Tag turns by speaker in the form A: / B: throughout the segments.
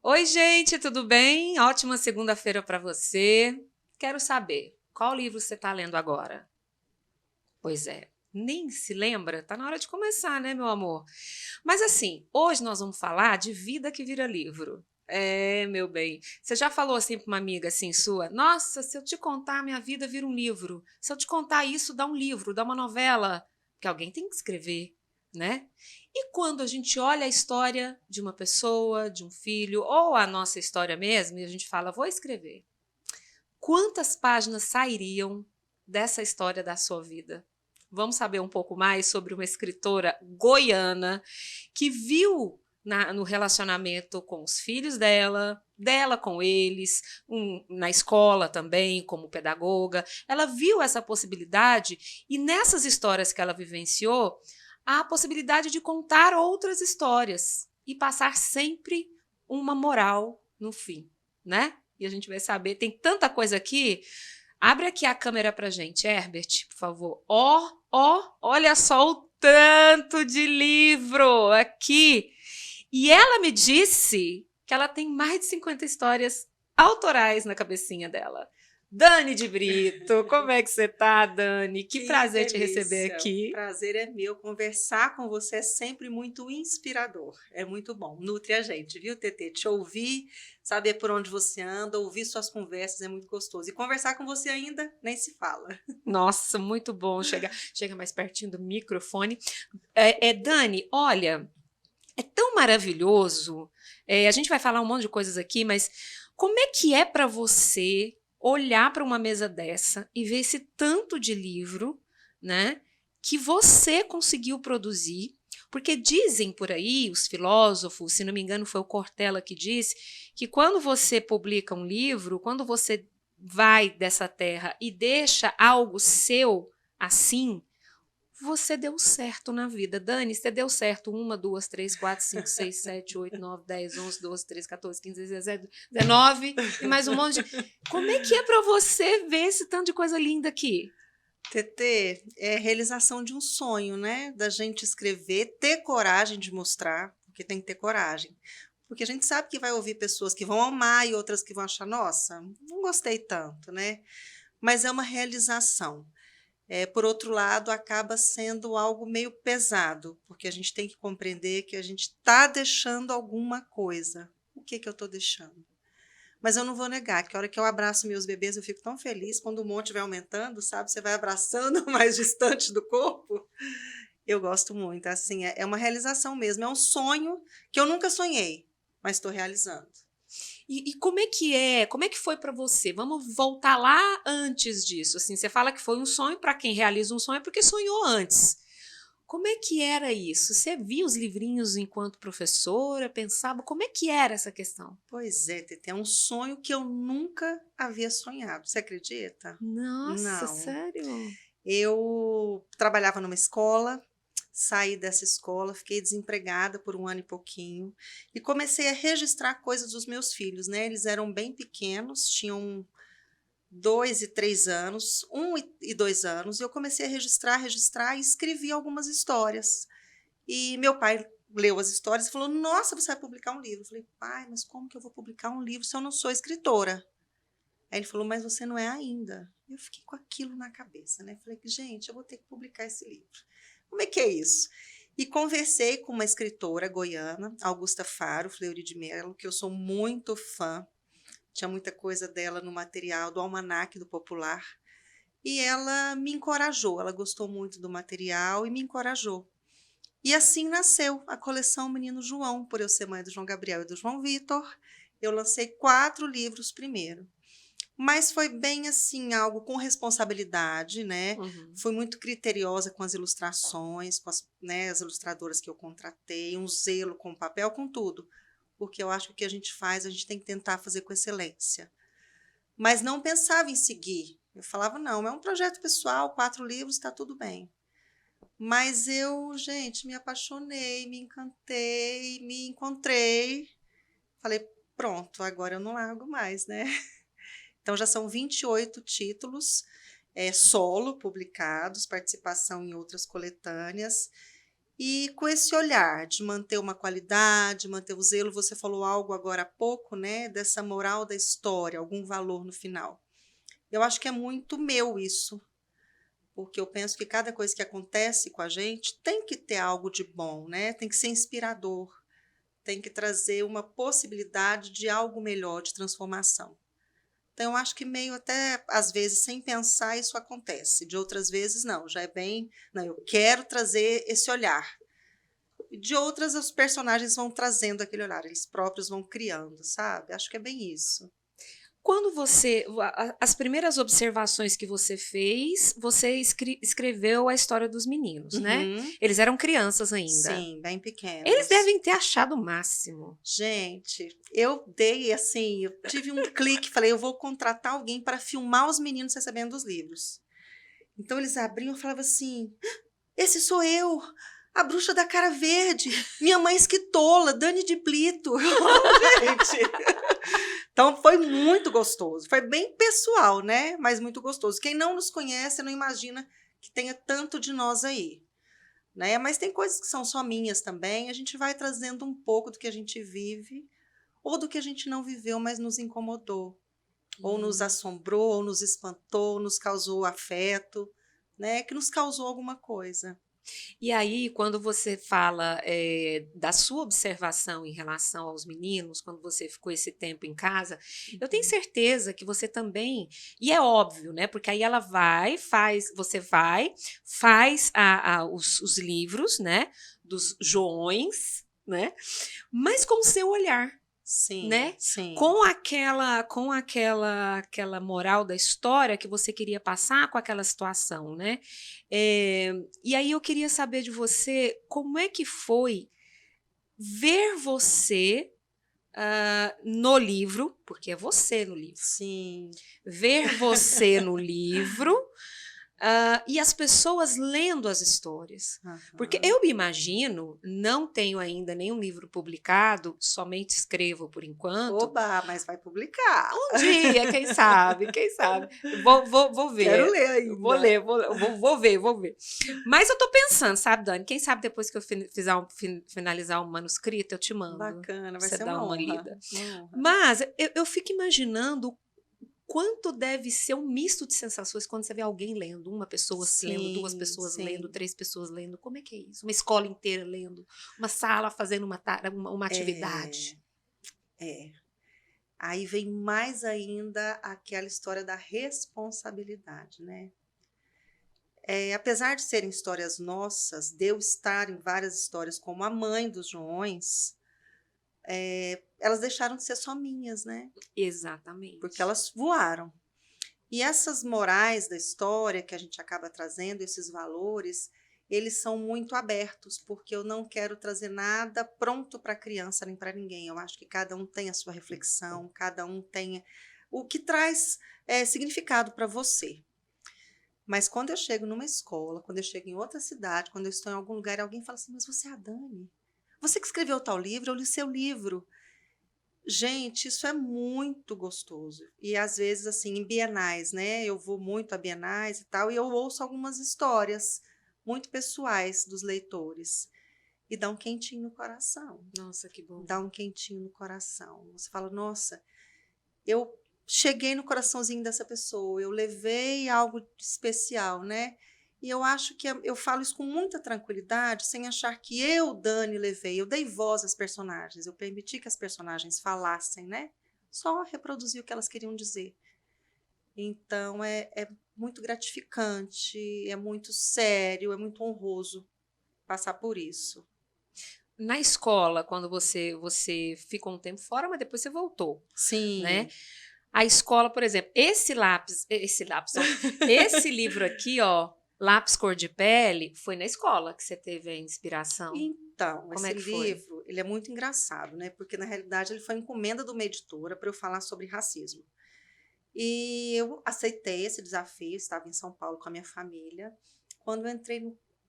A: Oi, gente, tudo bem? Ótima segunda-feira para você. Quero saber, qual livro você está lendo agora? Pois é, nem se lembra? Tá na hora de começar, né, meu amor? Mas assim, hoje nós vamos falar de vida que vira livro. É, meu bem. Você já falou assim para uma amiga assim sua? Nossa, se eu te contar, minha vida vira um livro. Se eu te contar isso, dá um livro, dá uma novela. Porque alguém tem que escrever, né? E quando a gente olha a história de uma pessoa, de um filho, ou a nossa história mesmo, e a gente fala, vou escrever. Quantas páginas sairiam dessa história da sua vida? Vamos saber um pouco mais sobre uma escritora goiana que viu no relacionamento com os filhos dela com eles, na escola também, como pedagoga. Ela viu essa possibilidade e nessas histórias que ela vivenciou, há a possibilidade de contar outras histórias e passar sempre uma moral no fim, né? E a gente vai saber, tem tanta coisa aqui. Abre aqui a câmera pra gente, Herbert, por favor. Olha só o tanto de livro aqui. E ela me disse que ela tem mais de 50 histórias autorais na cabecinha dela. Dani de Brito, como é que você tá, Dani? Que prazer te receber aqui.
B: O prazer é meu. Conversar com você é sempre muito inspirador. É muito bom. Nutre a gente, viu, Tetê? Te ouvir, saber por onde você anda, ouvir suas conversas é muito gostoso. E conversar com você ainda nem se fala.
A: Nossa, muito bom. Chega mais pertinho do microfone. Dani, olha, é tão maravilhoso. A gente vai falar um monte de coisas aqui, mas como é que é para você olhar para uma mesa dessa e ver esse tanto de livro, né, que você conseguiu produzir? Porque dizem por aí, os filósofos, se não me engano foi o Cortella que disse, que quando você publica um livro, quando você vai dessa terra e deixa algo seu assim, você deu certo na vida. Dani, você deu certo 1, 2, 3, 4, 5, 6, 7, 8, 9, 10, 11, 12, 13, 14, 15, 16, 17, 19 e mais um monte de... Como é que é para você ver esse tanto de coisa linda aqui?
B: Tetê, é realização de um sonho, né? Da gente escrever, ter coragem de mostrar, porque tem que ter coragem. Porque a gente sabe que vai ouvir pessoas que vão amar e outras que vão achar, nossa, não gostei tanto, né? Mas é uma realização. Por outro lado, acaba sendo algo meio pesado, porque a gente tem que compreender que a gente está deixando alguma coisa. O que eu estou deixando? Mas eu não vou negar que a hora que eu abraço meus bebês, eu fico tão feliz. Quando o monte vai aumentando, sabe? Você vai abraçando mais distante do corpo. Eu gosto muito. Assim, é uma realização mesmo. É um sonho que eu nunca sonhei, mas estou realizando.
A: E como é que é? Como é que foi para você? Vamos voltar lá antes disso. Assim, você fala que foi um sonho para quem realiza um sonho é porque sonhou antes. Como é que era isso? Você via os livrinhos enquanto professora, pensava, como é que era essa questão?
B: Pois é, Tete, é um sonho que eu nunca havia sonhado. Você acredita?
A: Nossa,
B: Não.
A: sério?
B: Eu trabalhava numa escola, saí dessa escola, fiquei desempregada por 1 ano e pouquinho e comecei a registrar coisas dos meus filhos, né? Eles eram bem pequenos, tinham 2 e 3 anos, 1 e 2 anos, e eu comecei a registrar e escrevi algumas histórias. E meu pai leu as histórias e falou: Nossa, você vai publicar um livro? Eu falei: Pai, mas como que eu vou publicar um livro se eu não sou escritora? Aí ele falou: Mas você não é ainda. Eu fiquei com aquilo na cabeça, né? Falei: Gente, eu vou ter que publicar esse livro. Como é que é isso? E conversei com uma escritora goiana, Augusta Faro Fleury de Mello, que eu sou muito fã. Tinha muita coisa dela no material do Almanaque do Popular. E ela me encorajou, ela gostou muito do material e me encorajou. E assim nasceu a coleção Menino João, por eu ser mãe do João Gabriel e do João Vitor. Eu lancei 4 livros primeiro. Mas foi bem assim, algo com responsabilidade, né?
A: Uhum.
B: Fui muito criteriosa com as ilustrações, com as ilustradoras que eu contratei, um zelo com o papel, com tudo. Porque eu acho que o que a gente faz, a gente tem que tentar fazer com excelência. Mas não pensava em seguir. Eu falava, não, é um projeto pessoal, 4 livros, está tudo bem. Mas eu, gente, me apaixonei, me encantei, me encontrei. Falei, pronto, agora eu não largo mais, né? Então já são 28 títulos solo publicados, participação em outras coletâneas. e com esse olhar de manter uma qualidade, manter o zelo. Você falou algo agora há pouco, né, dessa moral da história, algum valor no final. Eu acho que é muito meu isso, porque eu penso que cada coisa que acontece com a gente tem que ter algo de bom, né? Tem que ser inspirador, tem que trazer uma possibilidade de algo melhor, de transformação. Então, eu acho que meio até, às vezes, sem pensar, isso acontece. De outras vezes, não, já é bem, não, eu quero trazer esse olhar. E de outras, os personagens vão trazendo aquele olhar, eles próprios vão criando, sabe? Acho que é bem isso.
A: Quando as primeiras observações que você fez, você escreveu a história dos meninos, né?
B: Uhum.
A: Eles eram crianças ainda.
B: Sim, bem
A: Eles
B: pequenos.
A: devem ter achado o máximo.
B: Gente, eu dei assim, eu tive um clique, falei, eu vou contratar alguém para filmar os meninos recebendo os livros. Então eles abriam e falavam assim: esse sou eu, a bruxa da cara verde, minha mãe esquitola, Dani de Blito. Gente, então foi muito gostoso, foi bem pessoal, né? Mas muito gostoso. Quem não nos conhece não imagina que tenha tanto de nós aí, né? Mas tem coisas que são só minhas também, a gente vai trazendo um pouco do que a gente vive ou do que a gente não viveu, mas nos incomodou, ou nos assombrou, ou nos espantou, ou nos causou afeto, né? Que nos causou alguma coisa.
A: E aí, quando você fala da sua observação em relação aos meninos, quando você ficou esse tempo em casa, eu tenho certeza que você também, e é óbvio, né? Porque aí ela você vai, faz os livros, né? Dos Joões, né? Mas com o seu olhar.
B: Sim,
A: Né?
B: sim.
A: Com aquela moral da história que você queria passar com aquela situação, né? E aí eu queria saber de você como é que foi ver você no livro, porque é você no livro,
B: Sim.
A: ver você no livro. E as pessoas lendo as histórias. Porque
B: Aham.
A: eu me imagino, não tenho ainda nenhum livro publicado, somente escrevo por enquanto.
B: Oba, mas vai publicar.
A: Um dia, quem sabe, quem sabe. Vou
B: Quero
A: ver.
B: ler
A: Vou
B: ainda.
A: ler, vou ver, vou ver. Mas eu tô pensando, sabe, Dani? Quem sabe depois que eu finalizar o manuscrito, eu te mando.
B: Bacana, vai
A: Pra você
B: ser
A: dar
B: uma
A: uma
B: honra.
A: lida.
B: Uma honra.
A: Mas eu fico imaginando quanto deve ser um misto de sensações quando você vê alguém lendo, uma pessoa lendo, duas
B: Sim,
A: pessoas lendo,
B: sim.
A: 3 pessoas lendo. Como é que é isso? Uma escola inteira lendo, uma sala fazendo uma atividade.
B: É. Aí vem mais ainda aquela história da responsabilidade, né? Apesar de serem histórias nossas, de eu estar em várias histórias como a mãe dos Joões, elas deixaram de ser só minhas, né? Porque
A: Exatamente.
B: elas voaram. E essas morais da história que a gente acaba trazendo, esses valores, eles são muito abertos, porque eu não quero trazer nada pronto para a criança nem para ninguém. Eu acho que cada um tem a sua reflexão, cada um tem o que traz significado para você. Mas quando eu chego numa escola, quando eu chego em outra cidade, quando eu estou em algum lugar, alguém fala assim: mas você é a Dani? Você que escreveu tal livro, eu li seu livro. Gente, isso é muito gostoso. E às vezes, assim, em bienais, né? Eu vou muito a bienais e tal, e eu ouço algumas histórias muito pessoais dos leitores. E dá um quentinho no coração.
A: Nossa, que bom.
B: Dá um quentinho no coração. Você fala, nossa, eu cheguei no coraçãozinho dessa pessoa, eu levei algo de especial, né? E eu acho que eu falo isso com muita tranquilidade, sem achar que eu, Dani, levei. Eu dei voz às personagens, eu permiti que as personagens falassem, né? Só reproduzi o que elas queriam dizer. Então, é muito gratificante, é muito sério, é muito honroso passar por isso.
A: Na escola, quando você ficou um tempo fora, mas depois você voltou, né?
B: Sim.
A: A escola, por exemplo, esse lápis, ó, esse livro aqui, ó, Lápis Cor de Pele, foi na escola que você teve a inspiração.
B: Então,
A: Como
B: esse
A: é que foi?
B: livro, ele é muito engraçado, né? Porque na realidade ele foi encomenda de uma editora para eu falar sobre racismo. E eu aceitei esse desafio, estava em São Paulo com a minha família. Quando eu entrei,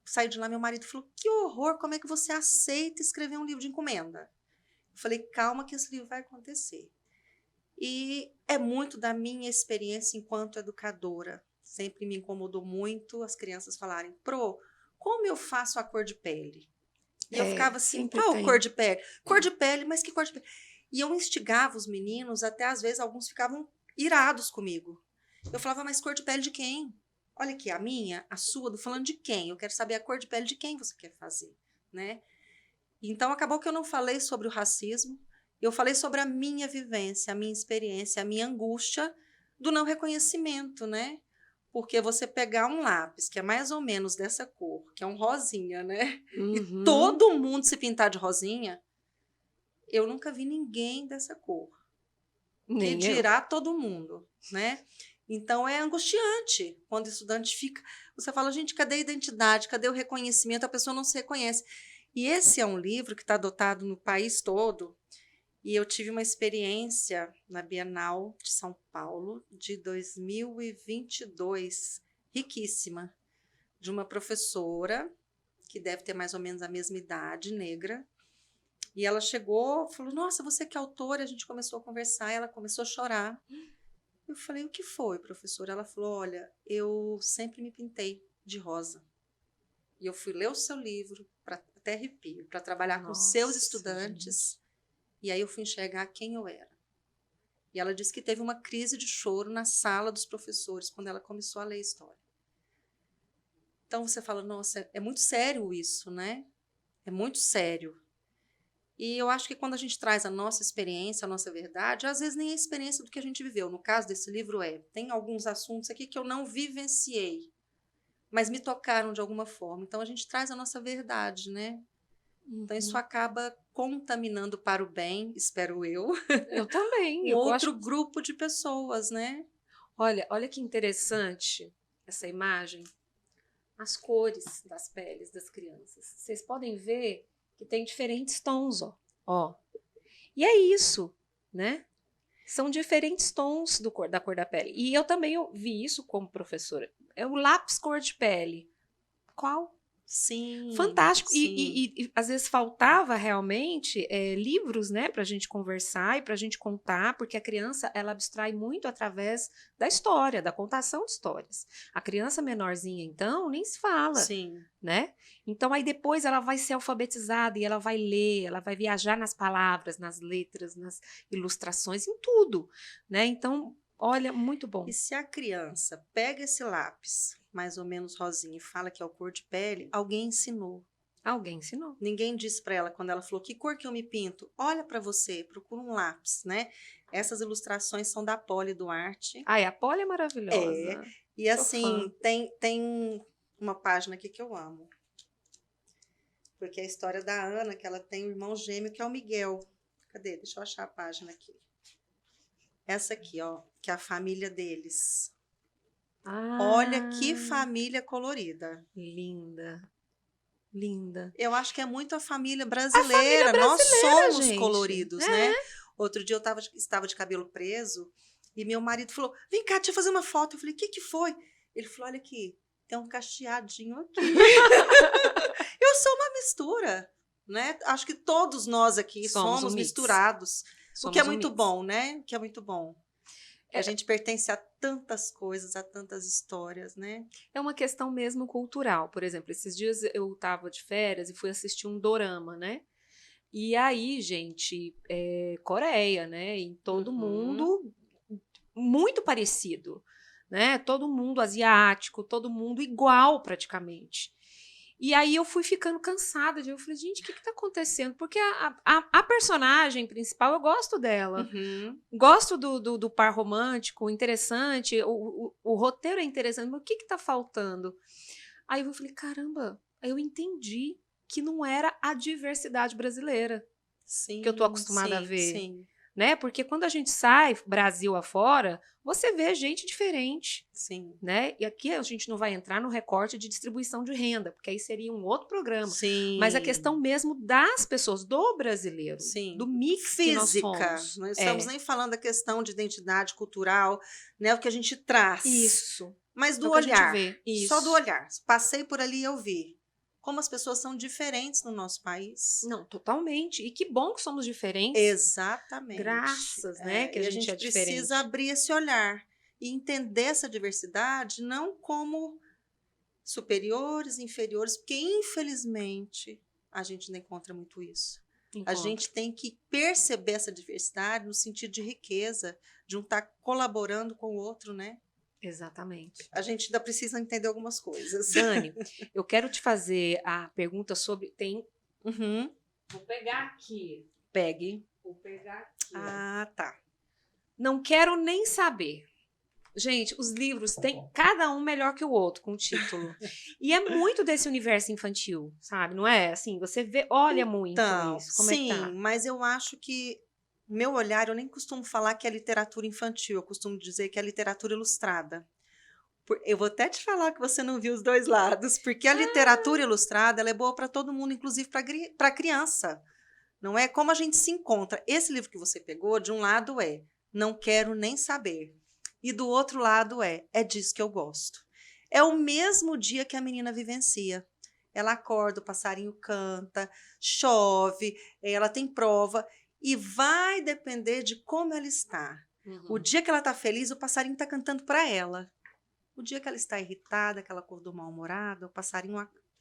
B: saí de lá, meu marido falou: "Que horror, como é que você aceita escrever um livro de encomenda?" Eu falei: "Calma que esse livro vai acontecer." E é muito da minha experiência enquanto educadora. Sempre me incomodou muito as crianças falarem: "Pro, como eu faço a cor de pele?" E eu ficava assim,
A: sempre
B: qual
A: tem.
B: cor de pele? Cor de pele, mas que cor de pele? E eu instigava os meninos, até às vezes alguns ficavam irados comigo. Eu falava, mas cor de pele de quem? Olha aqui, a minha, a sua, do falando de quem? Eu quero saber a cor de pele de quem você quer fazer, né? Então, acabou que eu não falei sobre o racismo, eu falei sobre a minha vivência, a minha experiência, a minha angústia do não reconhecimento, né? Porque você pegar um lápis, que é mais ou menos dessa cor, que é um rosinha, né? E
A: Uhum.
B: todo mundo se pintar de rosinha, eu nunca vi ninguém dessa cor. Que
A: Nem eu.
B: dirá todo mundo, né? Então é angustiante quando o estudante fica. Você fala, gente, cadê a identidade? Cadê o reconhecimento? A pessoa não se reconhece. E esse é um livro que está adotado no país todo. E eu tive uma experiência na Bienal de São Paulo de 2022, riquíssima, de uma professora que deve ter mais ou menos a mesma idade, negra. E ela chegou, falou: Nossa, você que é autora? A gente começou a conversar, ela começou a chorar. Eu falei: O que foi, professora? Ela falou: Olha, eu sempre me pintei de rosa. E eu fui ler o seu livro, até arrepio, para trabalhar com seus
A: Nossa, gente.
B: estudantes. E aí eu fui enxergar quem eu era. E ela disse que teve uma crise de choro na sala dos professores quando ela começou a ler a história. Então você fala: Nossa, é muito sério isso, né? É muito sério. E eu acho que quando a gente traz a nossa experiência, a nossa verdade, às vezes nem a experiência do que a gente viveu. No caso desse livro tem alguns assuntos aqui que eu não vivenciei, mas me tocaram de alguma forma. Então a gente traz a nossa verdade, né? Então isso
A: Uhum.
B: acaba contaminando para o bem, espero eu,
A: Eu também.
B: um
A: Eu
B: outro
A: gosto.
B: grupo de pessoas, né?
A: Olha que interessante essa imagem. As cores das peles das crianças. Vocês podem ver que tem diferentes tons, ó. Ó. E é isso, né? São diferentes tons da cor da pele. E eu também vi isso como professora. É o lápis cor de pele. Qual?
B: Sim,
A: Fantástico.
B: sim,
A: E às vezes faltava realmente livros, né, para a gente conversar e para a gente contar, porque a criança ela abstrai muito através da história, da contação de histórias. A criança menorzinha, então, nem se fala,
B: sim.
A: né? Então aí depois ela vai ser alfabetizada e ela vai ler, ela vai viajar nas palavras, nas letras, nas ilustrações, em tudo, né? Então, olha, muito bom.
B: E se a criança pega esse lápis, mais ou menos rosinha, e fala que é o cor de pele, alguém ensinou.
A: Alguém ensinou.
B: Ninguém disse para ela quando ela falou: Que cor que eu me pinto? Olha para você, procura um lápis, né? Essas ilustrações são da Poli Duarte.
A: Ai, a Polly é
B: É.
A: maravilhosa.
B: E
A: Sou fã.
B: assim, tem uma página aqui que eu amo. Porque é a história da Ana, que ela tem um irmão gêmeo que é o Miguel. Cadê? Deixa eu achar a página aqui. Essa aqui, ó, que é a família deles. Olha que
A: Ah,
B: família colorida.
A: linda, linda.
B: Eu acho que é muito a família
A: A família
B: brasileira. Nós
A: brasileira,
B: somos
A: gente.
B: coloridos, né?
A: É.
B: Outro dia eu estava de cabelo preso e meu marido falou: Vem cá, deixa eu fazer uma foto. Eu falei: O que foi? Ele falou: Olha aqui, tem um cacheadinho aqui. Eu sou uma mistura, né? Acho que todos nós aqui
A: Somos um
B: somos
A: mix.
B: misturados, o que é
A: Somos um
B: muito
A: mix.
B: bom, né? O que é muito bom. Que a
A: É,
B: gente pertence a tantas coisas, a tantas histórias, né?
A: é uma questão mesmo cultural. Por exemplo, esses dias eu estava de férias e fui assistir um dorama, né? E aí, gente, Coreia, né? Em todo
B: Uhum.
A: mundo muito parecido, né? Todo mundo asiático, todo mundo igual praticamente. E aí eu fui ficando cansada eu falei, gente, o que está acontecendo? Porque a personagem principal, eu gosto dela.
B: Uhum.
A: Gosto do par romântico, interessante, o roteiro é interessante, mas o que está faltando? Aí eu falei, caramba, aí eu entendi que não era a diversidade brasileira que eu tô
B: Sim,
A: acostumada a
B: sim,
A: ver,
B: sim,
A: né? Porque quando a gente sai Brasil afora, você vê gente diferente,
B: sim,
A: né? E aqui a gente não vai entrar no recorte de distribuição de renda, porque aí seria um outro programa. Mas a questão
B: sim,
A: mesmo das pessoas, do brasileiro, do
B: sim.
A: mix que nós
B: Física,
A: somos.
B: não estamos
A: É,
B: nem falando da questão de identidade cultural, né? O que a gente traz,
A: isso.
B: mas
A: É
B: do
A: o que a gente
B: olhar,
A: vê.
B: só do
A: Isso.
B: olhar. Passei por ali e eu vi como as pessoas são diferentes no nosso país.
A: Não, totalmente. E que bom que somos diferentes.
B: Exatamente.
A: Graças, né,
B: É,
A: que a
B: e a
A: gente
B: gente
A: é
B: precisa
A: diferente.
B: abrir esse olhar e entender essa diversidade não como superiores, inferiores, porque infelizmente a gente ainda encontra muito isso. A
A: Encontro.
B: gente tem que perceber essa diversidade no sentido de riqueza, de um estar colaborando com o outro, né?
A: Exatamente.
B: A gente ainda precisa entender algumas coisas.
A: Dani, eu quero te fazer a pergunta sobre.
B: Uhum.
A: Vou pegar aqui.
B: Pegue.
A: Vou pegar aqui.
B: Ah, tá.
A: Não quero nem saber. Gente, os livros têm cada um melhor que o outro com o título. E é muito desse universo infantil, sabe? Não é? Assim, você vê, olha muito
B: Então,
A: isso. Como
B: sim,
A: é que tá?
B: mas eu acho que meu olhar, eu nem costumo falar que é literatura infantil, eu costumo dizer que é literatura ilustrada. Eu vou até te falar que você não viu os dois lados, porque a literatura ilustrada ela é boa para todo mundo, inclusive para criança. Não é como a gente se encontra. Esse livro que você pegou, de um lado é Não Quero Nem Saber. E do outro lado é disso que eu gosto. É o mesmo dia que a menina vivencia. Ela acorda, o passarinho canta, chove, ela tem prova e vai depender de como ela está. O dia que ela está feliz, o passarinho está cantando para ela. O dia que ela está irritada, que ela acordou mal-humorada, o passarinho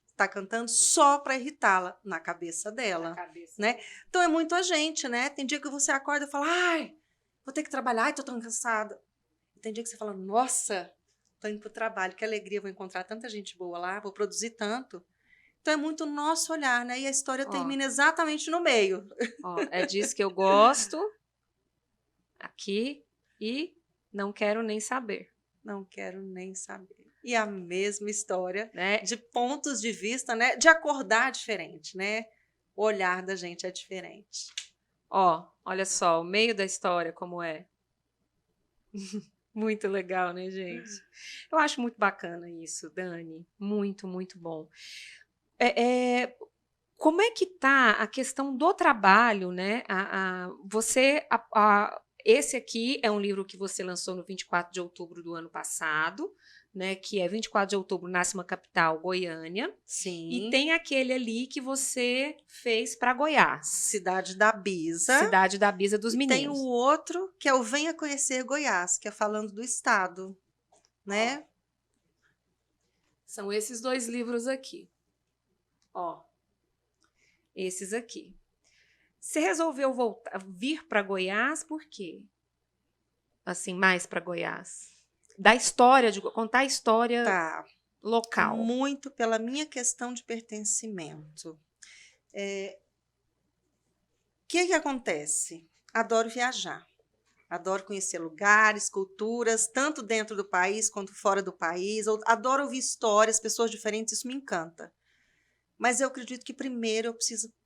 B: está cantando só para irritá-la na cabeça dela, né? Então é muito a gente, né? Tem dia que você acorda e fala, ai, vou ter que trabalhar, ai, tô tão cansada. Tem dia que você fala, nossa, tô indo pro trabalho, que alegria, vou encontrar tanta gente boa lá, vou produzir tanto. Então é muito o nosso olhar, né? E a história termina exatamente no meio.
A: Ó, é disso que eu gosto aqui e não quero nem saber.
B: Não quero nem saber. E a mesma história,
A: Né?
B: de pontos de vista, né? De acordar diferente, né? O olhar da gente é diferente.
A: Ó, olha só, o meio da história como é. Muito legal, né, gente? Eu acho muito bacana isso, Dani. Muito, muito bom. Como é que tá a questão do trabalho, né? Esse aqui é um livro que você lançou no 24 de outubro do ano passado, né? Que é 24 de outubro, Nasce uma Capital, Goiânia.
B: Sim.
A: E tem aquele ali que você fez para Goiás.
B: Cidade da Bisa.
A: Cidade da Bisa dos
B: E
A: Meninos.
B: tem o outro, que é o Venha Conhecer Goiás, que é falando do estado, né?
A: São esses dois livros aqui. Ó. Esses aqui. Você resolveu vir para Goiás por quê? Assim, mais para Goiás. Da história, contar a história
B: Tá.
A: local.
B: Muito pela minha questão de pertencimento. O que acontece? Adoro viajar. Adoro conhecer lugares, culturas, tanto dentro do país quanto fora do país. Eu adoro ouvir histórias, pessoas diferentes, isso me encanta. Mas eu acredito que primeiro eu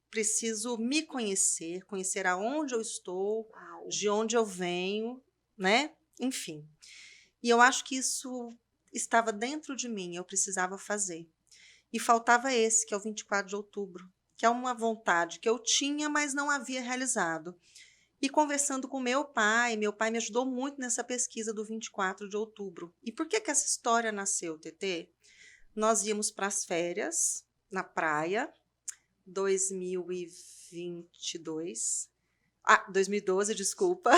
B: preciso me conhecer, conhecer aonde eu estou, de onde eu venho, né? Enfim. E eu acho que isso estava dentro de mim, eu precisava fazer. E faltava esse, que é o 24 de outubro, que é uma vontade que eu tinha, mas não havia realizado. E conversando com meu pai me ajudou muito nessa pesquisa do 24 de outubro. E por que essa história nasceu, Tetê? Nós íamos para as férias, na praia, 2022. 2012, desculpa.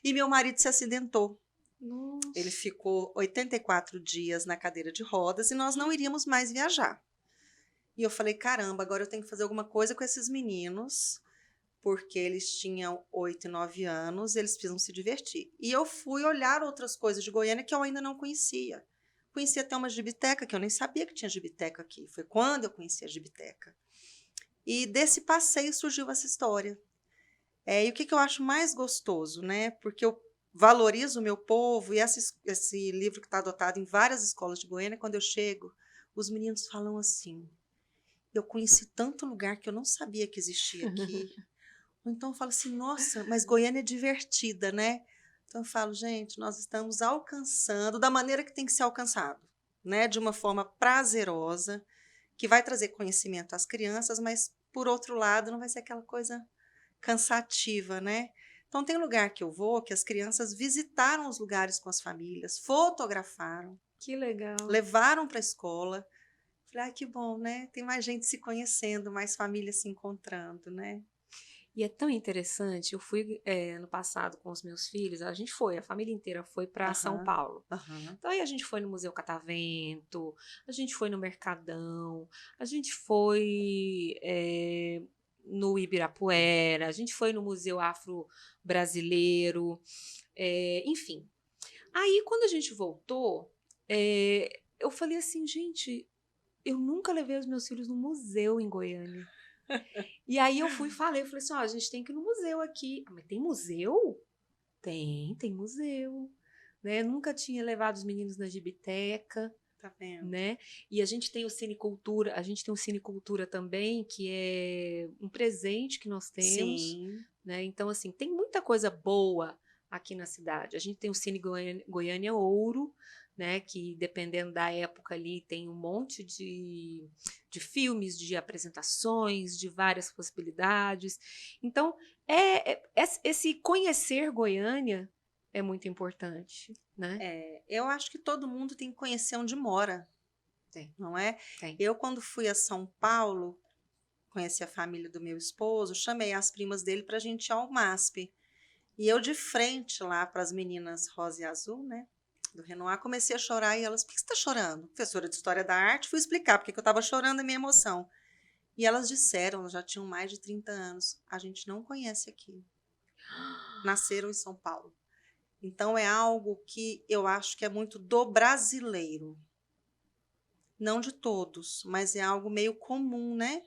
B: E meu marido se acidentou.
A: Nossa.
B: Ele ficou 84 dias na cadeira de rodas e nós não iríamos mais viajar. E eu falei, caramba, agora eu tenho que fazer alguma coisa com esses meninos, porque eles tinham 8 e 9 anos, eles precisam se divertir. E eu fui olhar outras coisas de Goiânia que eu ainda não conhecia. Conheci até uma gibiteca, que eu nem sabia que tinha gibiteca aqui. Foi quando eu conheci a gibiteca. E desse passeio surgiu essa história. E o que eu acho mais gostoso, né? Porque eu valorizo o meu povo, e esse livro que está adotado em várias escolas de Goiânia, quando eu chego, os meninos falam assim, eu conheci tanto lugar que eu não sabia que existia aqui. Ou então eu falo assim, nossa, mas Goiânia é divertida, né? Então eu falo, gente, nós estamos alcançando da maneira que tem que ser alcançado, né? De uma forma prazerosa, que vai trazer conhecimento às crianças, mas, por outro lado, não vai ser aquela coisa cansativa, né? Então tem lugar que eu vou que as crianças visitaram os lugares com as famílias, fotografaram.
A: Que legal.
B: Levaram para a escola. Falei, que bom, né? Tem mais gente se conhecendo, mais famílias se encontrando, né?
A: E é tão interessante, eu fui no passado com os meus filhos, a família inteira foi para São
B: Aham,
A: Paulo.
B: aham.
A: Então aí a gente foi no Museu Catavento, a gente foi no Mercadão, a gente foi no Ibirapuera, a gente foi no Museu Afro-Brasileiro, enfim. Aí quando a gente voltou, eu falei assim, gente, eu nunca levei os meus filhos no museu em Goiânia. E aí eu fui e falei assim, ó, a gente tem que ir no museu aqui. Ah, mas tem museu? Tem museu. Né? Nunca tinha levado os meninos na gibiteca,
B: Tá vendo?
A: né? E a gente tem o Cinecultura, também, que é um presente que nós temos,
B: Sim,
A: né? Então, assim, tem muita coisa boa aqui na cidade. A gente tem o Cine Goiânia Ouro, né? Que dependendo da época ali tem um monte de filmes, de apresentações, de várias possibilidades. Então, esse conhecer Goiânia é muito importante, né?
B: eu acho que todo mundo tem que conhecer onde mora,
A: Tem,
B: não é?
A: tem.
B: Eu, quando fui a São Paulo, conheci a família do meu esposo, chamei as primas dele para a gente ir ao MASP. E eu de frente lá para as meninas rosa e azul, né? Do Renoir, comecei a chorar e elas, por que você está chorando? Professora de História da Arte, fui explicar porque que eu estava chorando a minha emoção. E elas disseram, elas já tinham mais de 30 anos, a gente não conhece aqui. Nasceram em São Paulo. Então é algo que eu acho que é muito do brasileiro. Não de todos, mas é algo meio comum, né?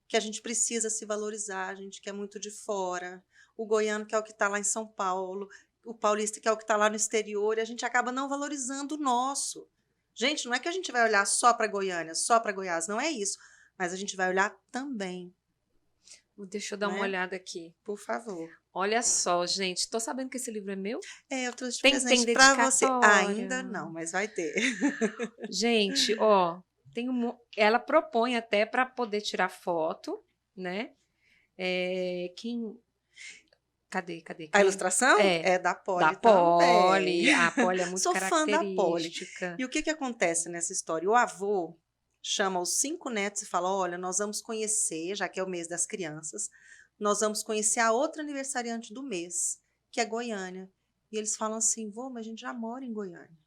B: Que a gente precisa se valorizar, a gente que é muito de fora, o goiano que é o que está lá em São Paulo, o paulista que é o que está lá no exterior, e a gente acaba não valorizando o nosso. Gente, não é que a gente vai olhar só para Goiânia, só para Goiás, não é isso, mas a gente vai olhar também,
A: Deixa eu dar uma
B: né?
A: olhada aqui.
B: Por favor.
A: Olha só, gente, tô sabendo que esse livro é meu?
B: Eu trouxe de
A: Tem
B: presente para você.
A: dedicatória.
B: Ainda não, mas vai ter.
A: Gente, ó, ela propõe até para poder tirar foto, né? Quem. Cadê?
B: A
A: Quem?
B: ilustração
A: É,
B: é da
A: da
B: Poli também.
A: Polly. A Polly é muito
B: Sou fã da Poli.
A: característica.
B: E o que acontece nessa história? O avô chama os 5 netos e fala: olha, nós vamos conhecer, já que é o mês das crianças, nós vamos conhecer a outra aniversariante do mês, que é Goiânia. E eles falam assim: vô, mas a gente já mora em Goiânia.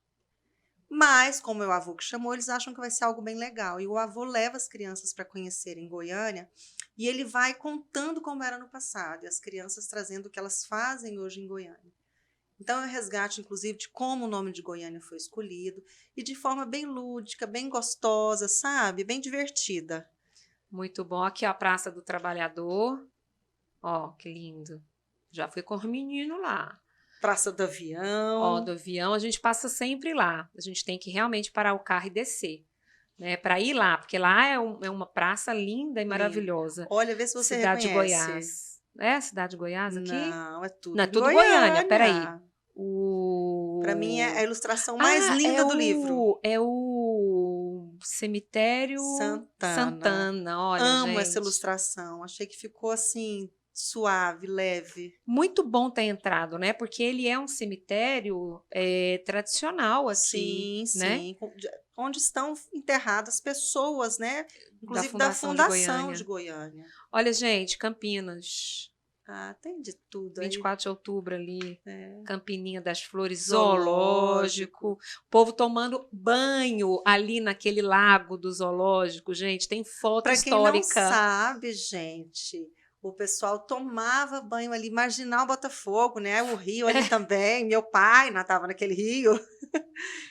B: Mas, como é o avô que chamou, eles acham que vai ser algo bem legal. E o avô leva as crianças para conhecerem Goiânia e ele vai contando como era no passado, e as crianças trazendo o que elas fazem hoje em Goiânia. Então, é um resgate, inclusive, de como o nome de Goiânia foi escolhido e de forma bem lúdica, bem gostosa, sabe? Bem divertida.
A: Muito bom. Aqui, ó, a Praça do Trabalhador. Ó, que lindo. Já fui com os meninos lá.
B: Praça do
A: Ó,
B: Avião.
A: do avião, a gente passa sempre lá. A gente tem que realmente parar o carro e descer, né? Para ir lá, porque lá é uma praça linda e
B: Lindo.
A: maravilhosa.
B: Olha, vê se você
A: Cidade de
B: reconhece.
A: Goiás. É a cidade de Goiás aqui?
B: Não, é
A: Não,
B: tudo
A: é
B: em
A: tudo Goiânia. Peraí.
B: Goiânia. Para mim, é a
A: O...
B: ilustração mais
A: Ah,
B: linda do livro.
A: é o cemitério
B: Santana.
A: Santana. Olha,
B: Amo essa
A: gente.
B: ilustração. Achei que ficou assim, suave, leve.
A: Muito bom ter entrado, né? Porque ele é um cemitério tradicional aqui,
B: Sim,
A: né?
B: sim. Onde estão enterradas pessoas, né?
A: Da
B: Inclusive da
A: Fundação de
B: Fundação de
A: Goiânia.
B: Goiânia.
A: Olha, gente, Campinas,
B: Ah, tem de tudo aí.
A: 24 de outubro ali,
B: É.
A: Campininha das Flores,
B: Zoológico.
A: zoológico, povo tomando banho ali naquele lago do zoológico, gente, tem foto
B: Para quem não
A: histórica.
B: sabe, gente, o pessoal tomava banho ali, Marginal Botafogo, né? O rio ali também. Meu pai nadava naquele rio.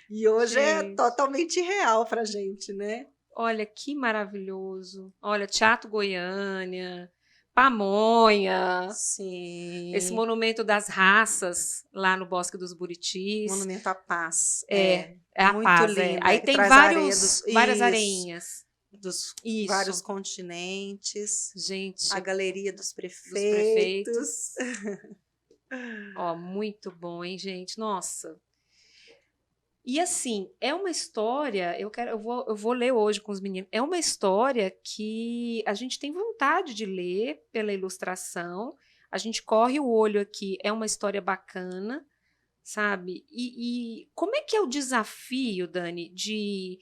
B: E hoje é
A: Gente,
B: totalmente real para gente, né?
A: olha que maravilhoso. Olha, Teatro Goiânia, Pamonha, esse
B: Sim.
A: monumento das raças lá no Bosque dos Buritis.
B: Monumento à Paz.
A: É, é a
B: Muito
A: paz, é.
B: lindo.
A: Aí
B: Que
A: tem
B: traz a areia
A: várias
B: isso,
A: areinhas.
B: dos vários
A: Isso,
B: continentes. A
A: gente,
B: galeria dos
A: dos
B: prefeitos.
A: prefeitos. Ó, muito bom, hein, gente? Nossa. E assim, é uma história, eu vou ler hoje com os meninos. É uma história que a gente tem vontade de ler pela ilustração. A gente corre o olho aqui, é uma história bacana, sabe? E como é que é o desafio, Dani, de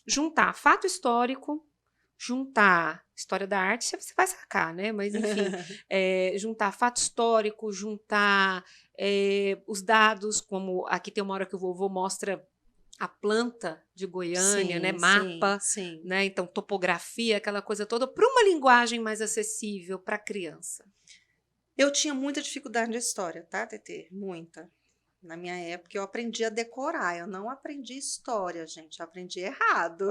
A: juntar fato histórico, juntar História da arte você vai sacar, né? Mas, enfim, juntar fato histórico, juntar os dados, como aqui tem uma hora que o vovô mostra a planta de Goiânia, né?
B: Sim, sim,
A: Mapa,
B: sim.
A: né? Então, topografia, aquela coisa toda, para uma linguagem mais acessível para a criança.
B: Eu tinha muita dificuldade de história, tá, Tetê? Muita. Na minha época, eu aprendi a decorar, eu não aprendi história, gente, eu aprendi errado.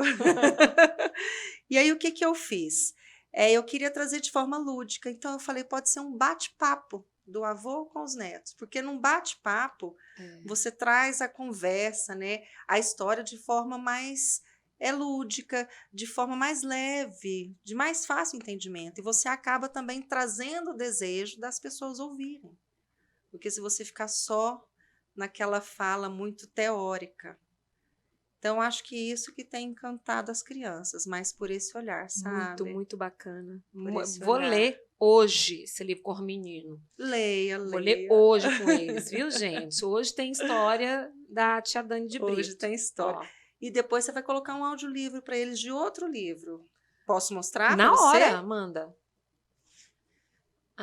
B: E aí, o que que eu fiz? Eu queria trazer de forma lúdica, então eu falei, pode ser um bate-papo do avô com os netos, porque num bate-papo você traz a conversa, né, a história de forma mais lúdica, de forma mais leve, de mais fácil entendimento, e você acaba também trazendo o desejo das pessoas ouvirem, porque se você ficar só naquela fala muito teórica. Então, acho que isso que tem encantado as crianças, mas por esse olhar,
A: Muito,
B: sabe?
A: muito bacana.
B: Por esse
A: Vou
B: olhar.
A: ler hoje esse livro com o menino.
B: Leia,
A: Vou ler
B: leia.
A: hoje com eles, viu, gente? Hoje tem história da tia Dani de Brito.
B: Hoje tem história.
A: Ó,
B: E depois você vai colocar um audiolivro para eles de outro livro. Posso mostrar para
A: na
B: você?
A: hora, Amanda.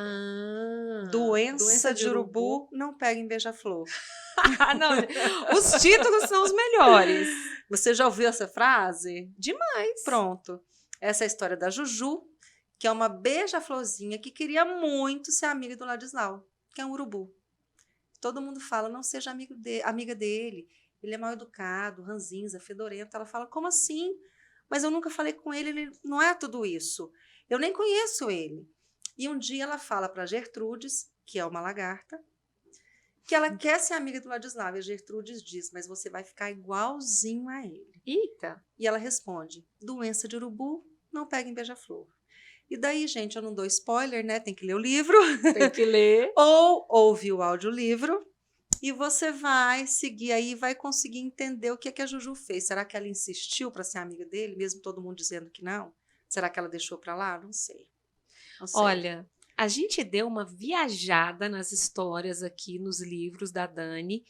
A: Ah,
B: Doença de urubu não pega em beija-flor.
A: Ah, não, os títulos são os melhores.
B: Você já ouviu essa frase?
A: Demais.
B: Pronto. Essa é a história da Juju, que é uma beija-florzinha que queria muito ser amiga do Ladislau, que é um urubu. Todo mundo fala, não seja amiga dele, ele é mal educado, ranzinza, fedorento. Ela fala, como assim? Mas eu nunca falei com ele, ele não é tudo isso. Eu nem conheço ele. E um dia ela fala para Gertrudes, que é uma lagarta, que ela quer ser amiga do Ladislau. E a Gertrudes diz, mas você vai ficar igualzinho a ele.
A: Eita.
B: E ela responde, doença de urubu não pega em beija-flor. E daí, gente, eu não dou spoiler, né? Tem que ler o livro.
A: Tem que ler.
B: Ou ouvir o audiolivro. E você vai seguir aí, vai conseguir entender o que é que a Juju fez. Será que ela insistiu para ser amiga dele, mesmo todo mundo dizendo que não? Será que ela deixou para lá? Não sei. Não sei.
A: Olha, a gente deu uma viajada nas histórias aqui, nos livros da Dani.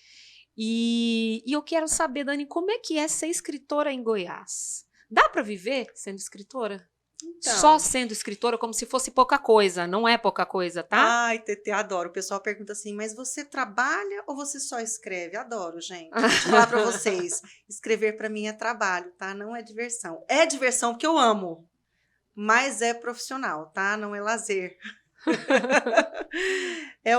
A: E eu quero saber, Dani, como é que é ser escritora em Goiás? Dá para viver sendo escritora?
B: Então,
A: Só sendo escritora, como se fosse pouca coisa. Não é pouca coisa, tá?
B: ai, Tetê, adoro. O pessoal pergunta assim, mas você trabalha ou você só escreve? Adoro, gente. Deixa eu falar para vocês. Escrever para mim é trabalho, tá? Não é diversão. É diversão porque eu amo, mas é profissional, tá? Não é lazer.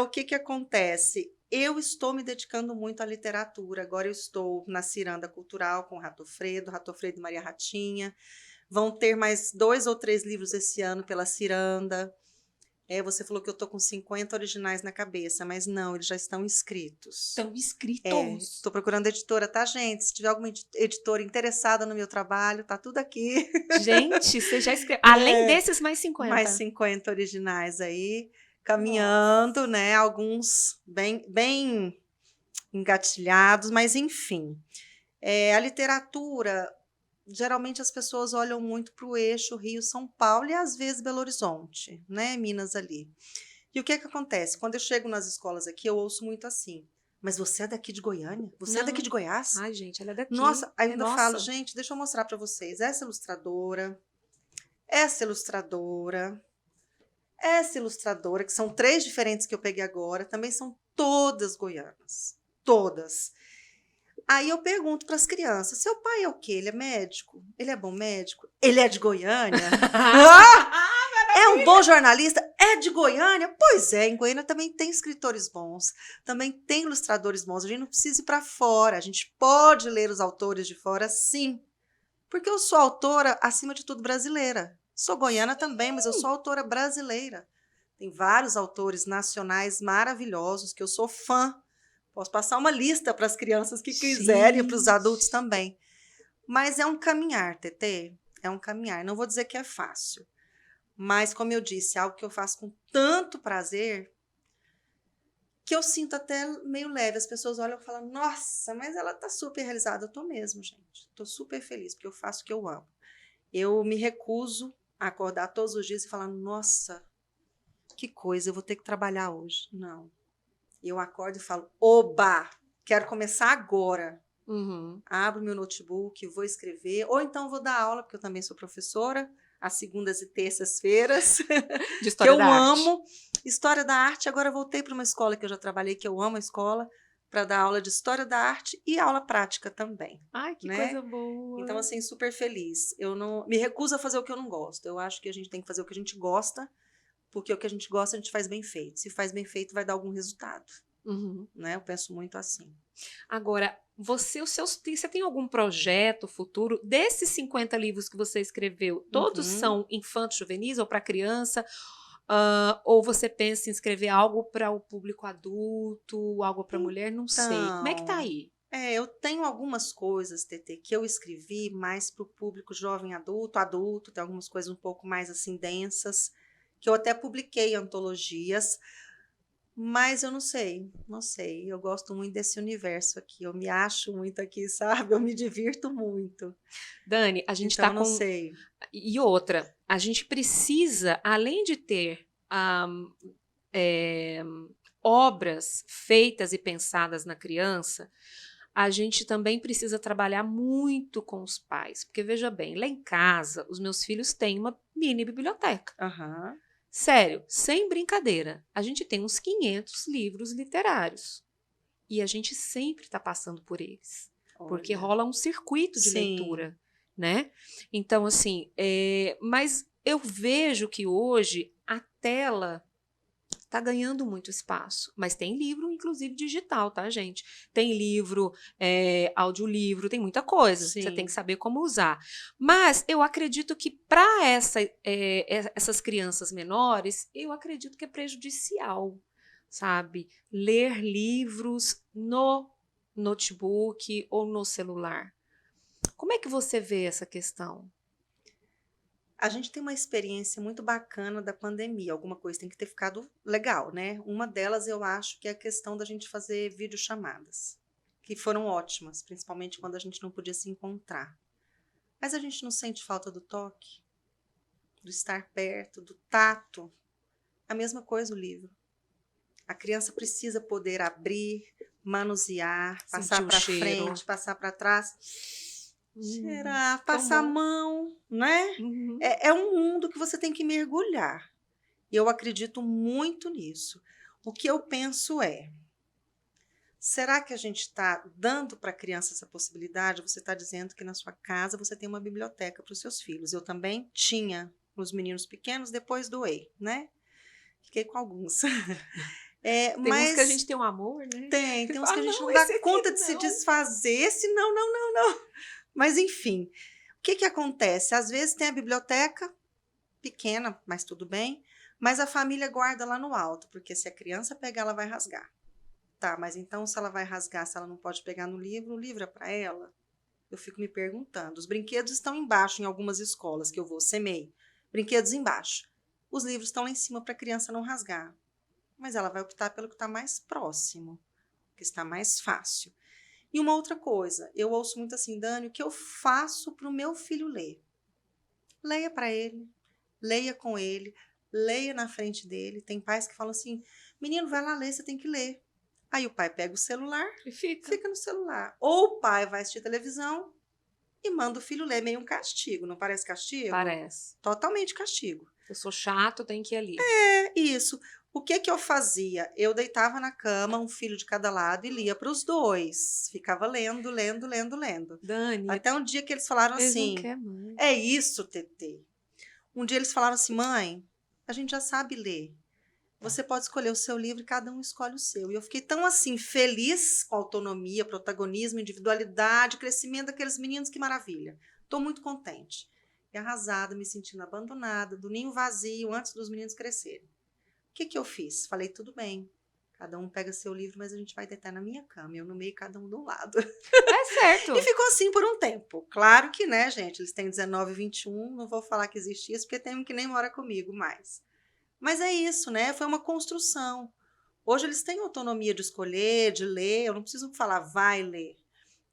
B: O que acontece? Eu estou me dedicando muito à literatura. Agora eu estou na Ciranda Cultural com Rato Fredo e Maria Ratinha. Vão ter mais 2 ou 3 livros esse ano pela Ciranda. Você falou que eu estou com 50 originais na cabeça, mas não, eles já estão inscritos.
A: Estão inscritos.
B: Estou procurando editora, tá, gente? Se tiver alguma editora interessada no meu trabalho, tá tudo aqui.
A: Gente, você já escreveu. Além desses, mais 50.
B: Mais 50 originais aí, caminhando, né? Alguns bem engatilhados, mas enfim. A literatura, geralmente as pessoas olham muito para o eixo Rio-São Paulo e às vezes Belo Horizonte, né? Minas ali. E o que acontece? Quando eu chego nas escolas aqui, eu ouço muito assim, mas você é daqui de Goiânia? Você é daqui de Goiás?
A: Ai, gente, ela é daqui.
B: Nossa, ainda
A: Nossa.
B: falo, gente, deixa eu mostrar para vocês. Essa ilustradora, que são 3 diferentes que eu peguei agora, também são todas goianas. Todas. Aí eu pergunto para as crianças, seu pai é o quê? Ele é médico? Ele é bom médico? Ele é de Goiânia? É um bom jornalista? É de Goiânia? Pois é, em Goiânia também tem escritores bons, também tem ilustradores bons. A gente não precisa ir para fora, a gente pode ler os autores de fora, sim. Porque eu sou autora, acima de tudo, brasileira. Sou goiana também, mas eu sou autora brasileira. Tem vários autores nacionais maravilhosos que eu sou fã. Posso passar uma lista para as crianças que quiserem, para os adultos também. Mas é um caminhar, Tetê. É um caminhar. Não vou dizer que é fácil. Mas, como eu disse, é algo que eu faço com tanto prazer que eu sinto até meio leve. As pessoas olham e falam, nossa, mas ela está super realizada. Eu estou mesmo, gente. Estou super feliz, porque eu faço o que eu amo. Eu me recuso a acordar todos os dias e falar, nossa, que coisa, eu vou ter que trabalhar hoje. Não. Eu acordo e falo, oba, quero começar agora.
A: Uhum.
B: Abro meu notebook, vou escrever, ou então vou dar aula, porque eu também sou professora, às segundas e terças-feiras,
A: De
B: que
A: história
B: eu
A: da arte.
B: amo. História da arte, agora voltei para uma escola que eu já trabalhei, que eu amo a escola, para dar aula de história da arte e aula prática também,
A: Ai, que
B: né?
A: coisa boa.
B: Então, assim, super feliz. Eu não me recuso a fazer o que eu não gosto. Eu acho que a gente tem que fazer o que a gente gosta, porque o que a gente gosta a gente faz bem feito. Se faz bem feito, vai dar algum resultado,
A: Uhum.
B: né? Eu penso muito assim.
A: Agora, você tem algum projeto futuro desses 50 livros que você escreveu? Todos
B: Uhum.
A: são infantos juvenis ou para criança? Ou você pensa em escrever algo para o público adulto, algo para mulher? Não sei. Como é que tá
B: Então,
A: aí?
B: eu tenho algumas coisas, TT, que eu escrevi mais para o público jovem adulto, tem algumas coisas um pouco mais assim densas, que eu até publiquei em antologias, mas eu não sei. Eu gosto muito desse universo aqui, eu me acho muito aqui, sabe? Eu me divirto muito.
A: Dani, a gente
B: Então,
A: está
B: eu não
A: com.
B: sei.
A: E outra, a gente precisa, além de ter é, obras feitas e pensadas na criança, a gente também precisa trabalhar muito com os pais. Porque, veja bem, lá em casa, os meus filhos têm uma mini biblioteca.
B: Aham,
A: Sério, sem brincadeira. A gente tem uns 500 livros literários. E a gente sempre está passando por eles. Porque
B: olha.
A: rola um circuito de
B: Sim,
A: leitura, né? Então, assim, mas eu vejo que hoje a tela está ganhando muito espaço. Mas tem livro, inclusive, digital, tá, gente? Tem livro, audiolivro, tem muita coisa. Você tem que
B: sim.
A: saber como usar. Mas eu acredito que para essas crianças menores, eu acredito que é prejudicial, sabe? Ler livros no notebook ou no celular. Como é que você vê essa questão?
B: A gente tem uma experiência muito bacana da pandemia, alguma coisa tem que ter ficado legal, né? Uma delas eu acho que é a questão da gente fazer videochamadas, que foram ótimas, principalmente quando a gente não podia se encontrar. Mas a gente não sente falta do toque, do estar perto, do tato. A mesma coisa o livro. A criança precisa poder abrir, manusear, passar
A: Sentir o
B: para
A: cheiro.
B: frente, passar para trás, cheirar,
A: Tão
B: passar a
A: bom.
B: mão, né?
A: Uhum.
B: É um mundo que você tem que mergulhar. E eu acredito muito nisso. O que eu penso é: será que a gente está dando para a criança essa possibilidade? Você está dizendo que na sua casa você tem uma biblioteca para os seus filhos. Eu também tinha os meninos pequenos, depois doei, né? Fiquei com alguns.
A: Tem uns que a
B: Mas
A: gente tem um amor, né?
B: tem uns que
A: Ah,
B: a gente
A: não,
B: não dá
A: esse aqui
B: conta de se
A: não.
B: desfazer. Esse não, não, não, não. Mas enfim, o que acontece? Às vezes tem a biblioteca pequena, mas tudo bem. Mas a família guarda lá no alto, porque se a criança pegar, ela vai rasgar. Tá, mas então se ela vai rasgar, se ela não pode pegar no livro, o livro é para ela? Eu fico me perguntando. Os brinquedos estão embaixo em algumas escolas que eu vou, semei. Brinquedos embaixo. Os livros estão lá em cima para a criança não rasgar. Mas ela vai optar pelo que está mais próximo, que está mais fácil. E uma outra coisa, eu ouço muito assim, Dani, o que eu faço para o meu filho ler? Leia para ele, leia com ele, leia na frente dele. Tem pais que falam assim: menino, vai lá ler, você tem que ler. Aí o pai pega o celular,
A: E fica.
B: fica no celular. Ou o pai vai assistir televisão e manda o filho ler, meio um castigo. Não parece castigo?
A: Parece.
B: Totalmente castigo.
A: Eu sou chato, tenho que ir ali.
B: É isso. O que que eu fazia? Eu deitava na cama, um filho de cada lado, e lia para os dois. Ficava lendo, lendo, lendo, lendo.
A: Dani,
B: Até um dia que eles falaram
A: eles não
B: assim:
A: querem mais.
B: é isso, TT. Um dia eles falaram assim: mãe, a gente já sabe ler. Você pode escolher o seu livro e cada um escolhe o seu. E eu fiquei tão assim, feliz com a autonomia, protagonismo, individualidade, crescimento daqueles meninos, que maravilha. Estou muito contente. E arrasada, me sentindo abandonada, do ninho vazio, antes dos meninos crescerem. O que que eu fiz? Falei, tudo bem. Cada um pega seu livro, mas a gente vai deitar na minha cama. Eu no meio, cada um de um lado.
A: É
B: E
A: certo.
B: ficou assim por um tempo. Claro que, né, gente? Eles têm 19 e 21. Não vou falar que existe isso, porque tem um que nem mora comigo mais. Mas é isso, né? Foi uma construção. Hoje eles têm autonomia de escolher, de ler. Eu não preciso falar, vai ler.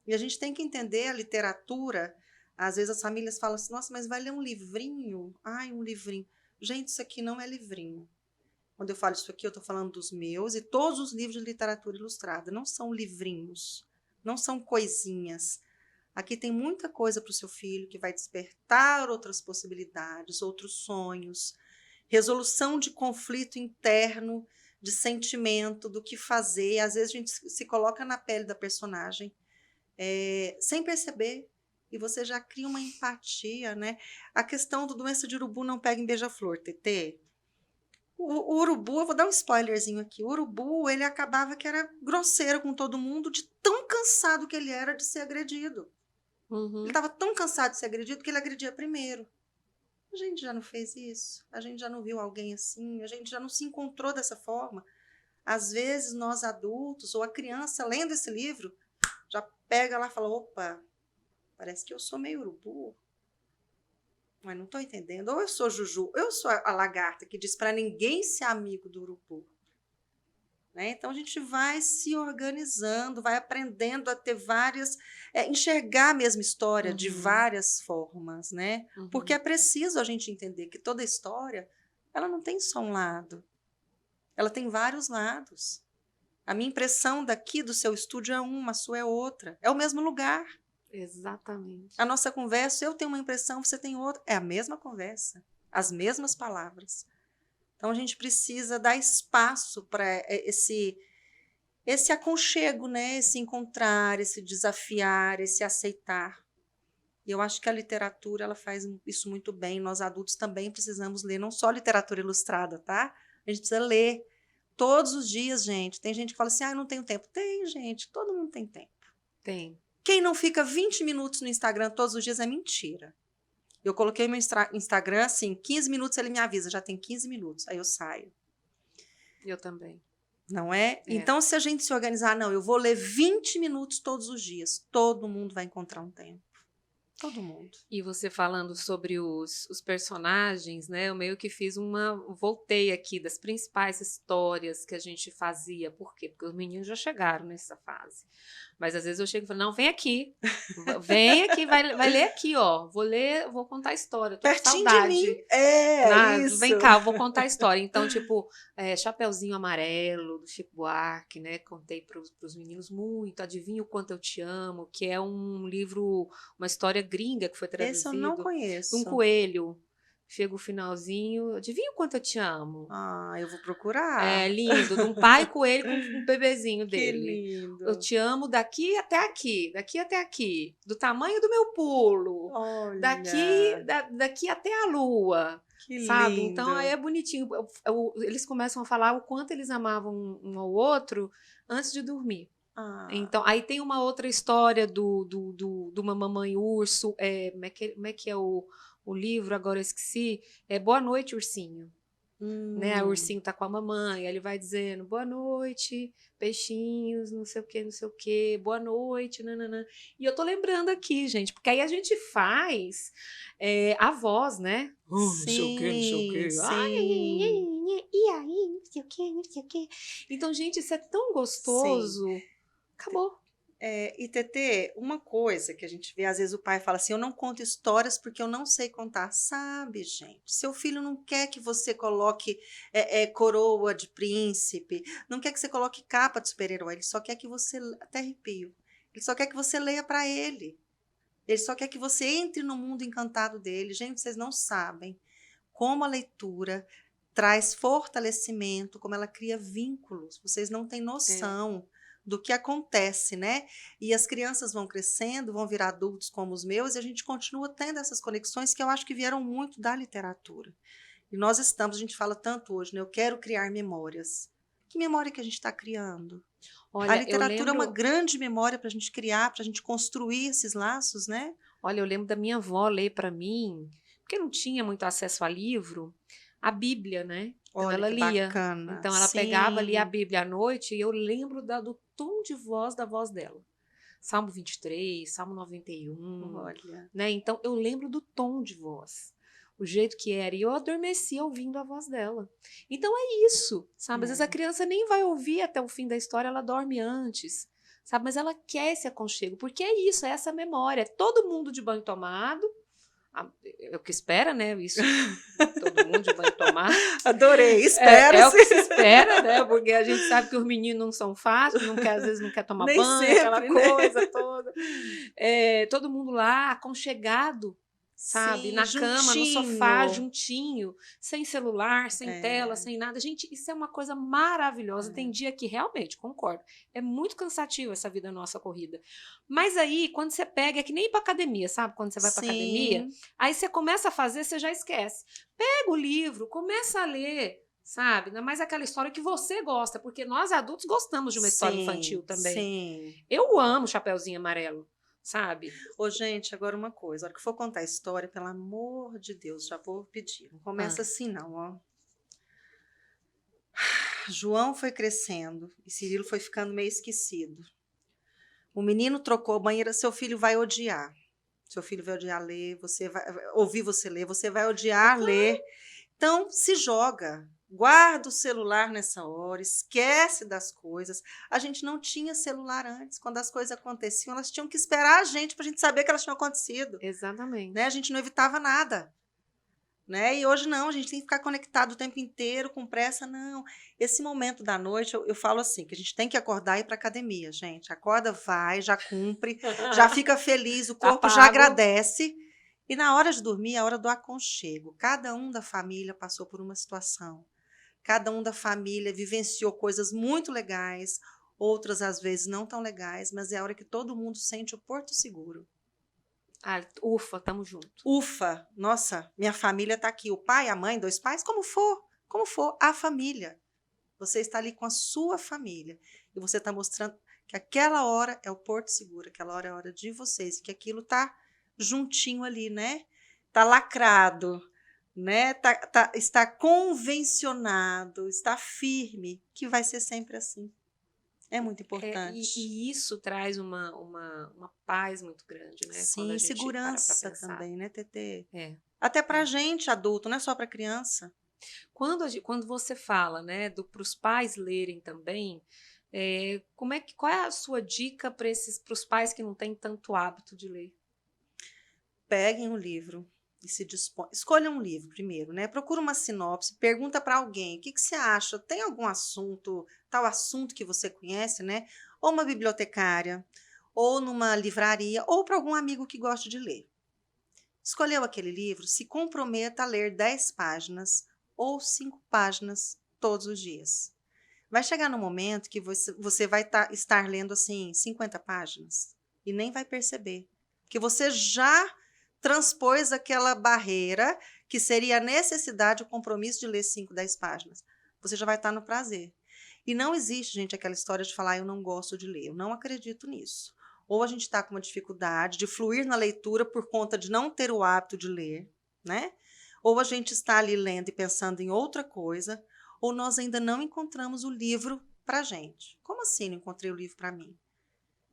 B: E a gente tem que entender a literatura. Às vezes as famílias falam assim, nossa, mas vai ler um livrinho? Ai, um livrinho. Gente, isso aqui não é livrinho. Quando eu falo isso aqui, eu estou falando dos meus e todos os livros de literatura ilustrada. Não são livrinhos, não são coisinhas. Aqui tem muita coisa para o seu filho que vai despertar outras possibilidades, outros sonhos, resolução de conflito interno, de sentimento, do que fazer. Às vezes a gente se coloca na pele da personagem sem perceber, e você já cria uma empatia, né? A questão do doença de urubu não pega em beija-flor, Tetê. O urubu, eu vou dar um spoilerzinho aqui, o urubu, ele acabava que era grosseiro com todo mundo, de tão cansado que ele era de ser agredido. Ele estava tão cansado de ser agredido que ele agredia primeiro. A gente já não fez isso, a gente já não viu alguém assim, a gente já não se encontrou dessa forma. Às vezes, nós adultos, ou a criança, lendo esse livro, já pega lá e fala, opa, parece que eu sou meio urubu. Mas não estou entendendo. Ou eu sou Juju, eu sou a lagarta que diz para ninguém ser amigo do urubu. Né? Então, a gente vai se organizando, vai aprendendo a ter várias... enxergar a mesma história de várias formas, né? Porque é preciso a gente entender que toda história, ela não tem só um lado. Ela tem vários lados. A minha impressão daqui do seu estúdio é uma, a sua é outra. É o mesmo lugar.
A: Exatamente.
B: A nossa conversa, eu tenho uma impressão, você tem outra. É a mesma conversa, as mesmas palavras. Então, a gente precisa dar espaço para esse aconchego, né? Esse encontrar, esse desafiar, esse aceitar. E eu acho que a literatura, ela faz isso muito bem. Nós adultos também precisamos ler, não só literatura ilustrada, tá? A gente precisa ler todos os dias, gente. Tem gente que fala assim, ah, eu não tenho tempo. Tem, gente, todo mundo tem tempo.
A: Tem.
B: Quem não fica 20 minutos no Instagram todos os dias é mentira. Eu coloquei meu Instagram, assim, 15 minutos ele me avisa, já tem 15 minutos, aí eu saio.
A: Eu também.
B: Não é? Então, se a gente se organizar, não, eu vou ler 20 minutos todos os dias, todo mundo vai encontrar um tempo. Todo mundo.
A: E você falando sobre os personagens, né? Eu meio que fiz voltei aqui das principais histórias que a gente fazia. Por quê? Porque os meninos já chegaram nessa fase. Mas às vezes eu chego e falo, não, vem aqui. Vem aqui, vai ler aqui, ó. Vou contar a história. Tô
B: pertinho
A: com saudade.
B: de mim. Isso.
A: Vem cá, eu vou contar a história. Então, tipo, Chapeuzinho Amarelo, do Chico Buarque, né? Contei pros meninos muito. Adivinha o Quanto Eu Te Amo, que é um livro, uma história gringa que foi traduzido.
B: Esse eu não conheço.
A: Um coelho. Chega o finalzinho, adivinha o quanto eu te amo?
B: Ah, eu vou procurar.
A: É lindo, de um pai coelho com um bebezinho dele.
B: Que lindo.
A: Eu te amo daqui até aqui, do tamanho do meu pulo.
B: Olha.
A: Daqui até a lua.
B: Que
A: sabe?
B: lindo.
A: Então aí é bonitinho. Eles começam a falar o quanto eles amavam um ao outro antes de dormir.
B: Ah.
A: Então, aí tem uma outra história de uma mamãe urso. Como é que é o livro? Agora eu esqueci. Boa Noite, Ursinho. Né? O ursinho tá com a mamãe, aí ele vai dizendo boa noite, peixinhos, não sei o que, boa noite, nananã. E eu tô lembrando aqui, gente, porque aí a gente faz a voz, né? Não sei o que, não sei o que. E aí, não sei o que, não sei o que. Então, gente, isso é tão gostoso. Sim. Acabou.
B: E, Tetê, uma coisa que a gente vê, às vezes o pai fala assim, eu não conto histórias porque eu não sei contar. Sabe, gente? Seu filho não quer que você coloque coroa de príncipe, não quer que você coloque capa de super-herói, ele só quer que você, até arrepio, ele só quer que você leia para ele. Ele só quer que você entre no mundo encantado dele. Gente, vocês não sabem como a leitura traz fortalecimento, como ela cria vínculos. Vocês não têm noção do que acontece, né? E as crianças vão crescendo, vão virar adultos como os meus, e a gente continua tendo essas conexões que eu acho que vieram muito da literatura. E nós a gente fala tanto hoje, né? Eu quero criar memórias. Que memória que a gente está criando? Olha, a literatura é uma grande memória para a gente criar, para a gente construir esses laços, né?
A: Olha, eu lembro da minha avó ler para mim, porque não tinha muito acesso a livro, a Bíblia, né? Então ela lia.
B: Bacana.
A: Então ela pegava ali a Bíblia à noite e eu lembro do tom de voz da voz dela. Salmo 23, Salmo 91.
B: Olha.
A: Né? Então eu lembro do tom de voz, o jeito que era. E eu adormeci ouvindo a voz dela. Então é isso, sabe? Às vezes a criança nem vai ouvir até o fim da história, ela dorme antes, sabe? Mas ela quer esse aconchego, porque é isso, é essa memória. É todo mundo de banho tomado, É o que espera, né? Isso todo mundo vai tomar.
B: Adorei, espera.
A: É o que se espera, né? Porque a gente sabe que os meninos não são fáceis, às vezes não quer tomar
B: Nem
A: banho,
B: sempre,
A: aquela
B: né?
A: coisa toda. Todo mundo lá, aconchegado, sabe?
B: Sim,
A: Na cama, no sofá,
B: juntinho.
A: juntinho, sem celular, sem tela, sem nada. Gente, isso é uma coisa maravilhosa. Tem dia que realmente, concordo, é muito cansativo essa vida nossa corrida. Mas aí, quando você pega, é que nem ir pra academia, sabe? Quando você vai pra academia,
B: Sim.
A: aí você começa a fazer, você já esquece. Pega o livro, começa a ler, sabe? Ainda mais aquela história que você gosta, porque nós adultos gostamos de uma história infantil também.
B: Sim.
A: Eu amo Chapeuzinho Amarelo, sabe?
B: Ô, gente, agora uma coisa. A hora que for contar a história, pelo amor de Deus, já vou pedir. Não começa assim, não, ó. João foi crescendo e Cirilo foi ficando meio esquecido. O menino trocou a banheira, seu filho vai odiar. Seu filho vai odiar ler, você vai ouvir você ler, você vai odiar ler. Então, se joga. Guarda o celular nessa hora, esquece das coisas. A gente não tinha celular antes. Quando as coisas aconteciam, elas tinham que esperar a gente para a gente saber que elas tinham acontecido.
A: Exatamente.
B: Né? A gente não evitava nada. Né? E hoje não, a gente tem que ficar conectado o tempo inteiro, com pressa, não. Esse momento da noite, eu falo assim, que a gente tem que acordar e ir para academia, gente. Acorda, vai, já cumpre, já fica feliz, o corpo já agradece. E na hora de dormir, é a hora do aconchego. Cada um da família passou por uma situação. Cada um da família vivenciou coisas muito legais, outras às vezes não tão legais, mas é a hora que todo mundo sente o porto seguro.
A: Ufa, tamo junto.
B: Ufa, nossa, minha família está aqui. O pai, a mãe, 2 pais, como for, a família. Você está ali com a sua família e você está mostrando que aquela hora é o porto seguro, aquela hora é a hora de vocês, que aquilo está juntinho ali, né? Está lacrado, né? Está convencionado, está firme, que vai ser sempre assim. É muito importante.
A: E isso traz uma paz muito grande, né?
B: Sim, segurança também, né, Tetê? Até para a gente, adulto, não é só para criança.
A: Quando você fala, né, para os pais lerem também, qual é a sua dica para os pais que não têm tanto hábito de ler?
B: Peguem um livro e se dispõem. Escolha um livro primeiro, né? Procura uma sinopse, pergunta para alguém, o que você acha? Tem algum assunto, tal assunto que você conhece, né? Ou uma bibliotecária, ou numa livraria, ou para algum amigo que gosta de ler. Escolheu aquele livro, se comprometa a ler 10 páginas ou 5 páginas todos os dias. Vai chegar no momento que você vai estar lendo assim 50 páginas e nem vai perceber, que você já transpôs aquela barreira que seria a necessidade, o compromisso de ler 5, 10 páginas. Você já vai estar no prazer. E não existe, gente, aquela história de falar, eu não gosto de ler. Eu não acredito nisso. Ou a gente está com uma dificuldade de fluir na leitura por conta de não ter o hábito de ler, né? Ou a gente está ali lendo e pensando em outra coisa, ou nós ainda não encontramos o livro para a gente. Como assim não encontrei o livro para mim?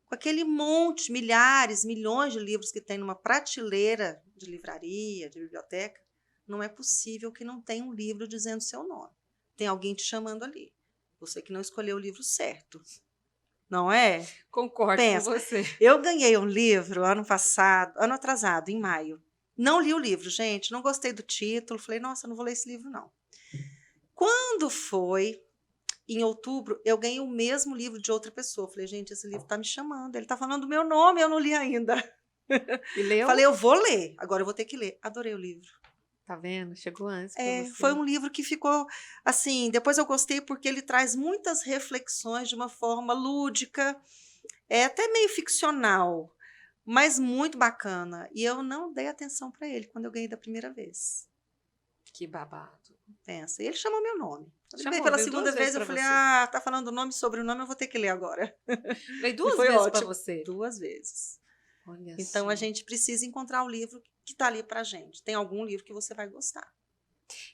B: Com aquele monte, milhares, milhões de livros que tem numa prateleira de livraria, de biblioteca, não é possível que não tenha um livro dizendo seu nome. Tem alguém te chamando ali. Você que não escolheu o livro certo. Não é?
A: Concordo com você.
B: Eu ganhei um livro ano atrasado, em maio. Não li o livro, gente, não gostei do título. Falei, nossa, não vou ler esse livro, não. Quando foi em outubro, eu ganhei o mesmo livro de outra pessoa. Falei, gente, esse livro está me chamando. Ele está falando do meu nome, eu não li ainda.
A: E leu?
B: Falei, eu vou ler. Agora eu vou ter que ler. Adorei o livro.
A: Tá vendo? Chegou antes pra você.
B: Foi um livro que ficou, assim, depois eu gostei porque ele traz muitas reflexões de uma forma lúdica, até meio ficcional, mas muito bacana. E eu não dei atenção para ele quando eu ganhei da primeira vez.
A: Que babado.
B: Pensa. E ele chamou meu nome.
A: Pela
B: segunda vez eu falei, tá falando o nome e sobrenome, eu vou ter que ler agora.
A: Veio 2 vezes para você?
B: 2 vezes.
A: Olha
B: então, a gente precisa encontrar o livro que está ali para a gente. Tem algum livro que você vai gostar.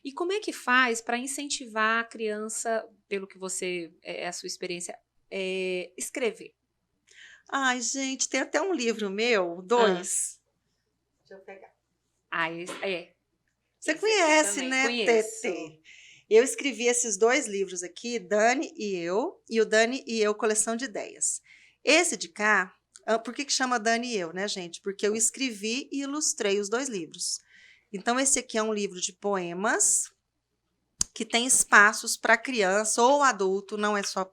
A: E como é que faz para incentivar a criança, pelo que você, a sua experiência, escrever?
B: Ai, gente, tem até um livro meu, 2. Deixa eu pegar. Você conhece, né, Tetê? Eu escrevi esses 2 livros aqui, Dani e Eu, e o Dani e Eu, Coleção de Ideias. Esse de cá, Por que chama Dani e eu, né, gente? Porque eu escrevi e ilustrei os 2 livros. Então, esse aqui é um livro de poemas que tem espaços para criança ou adulto, não é só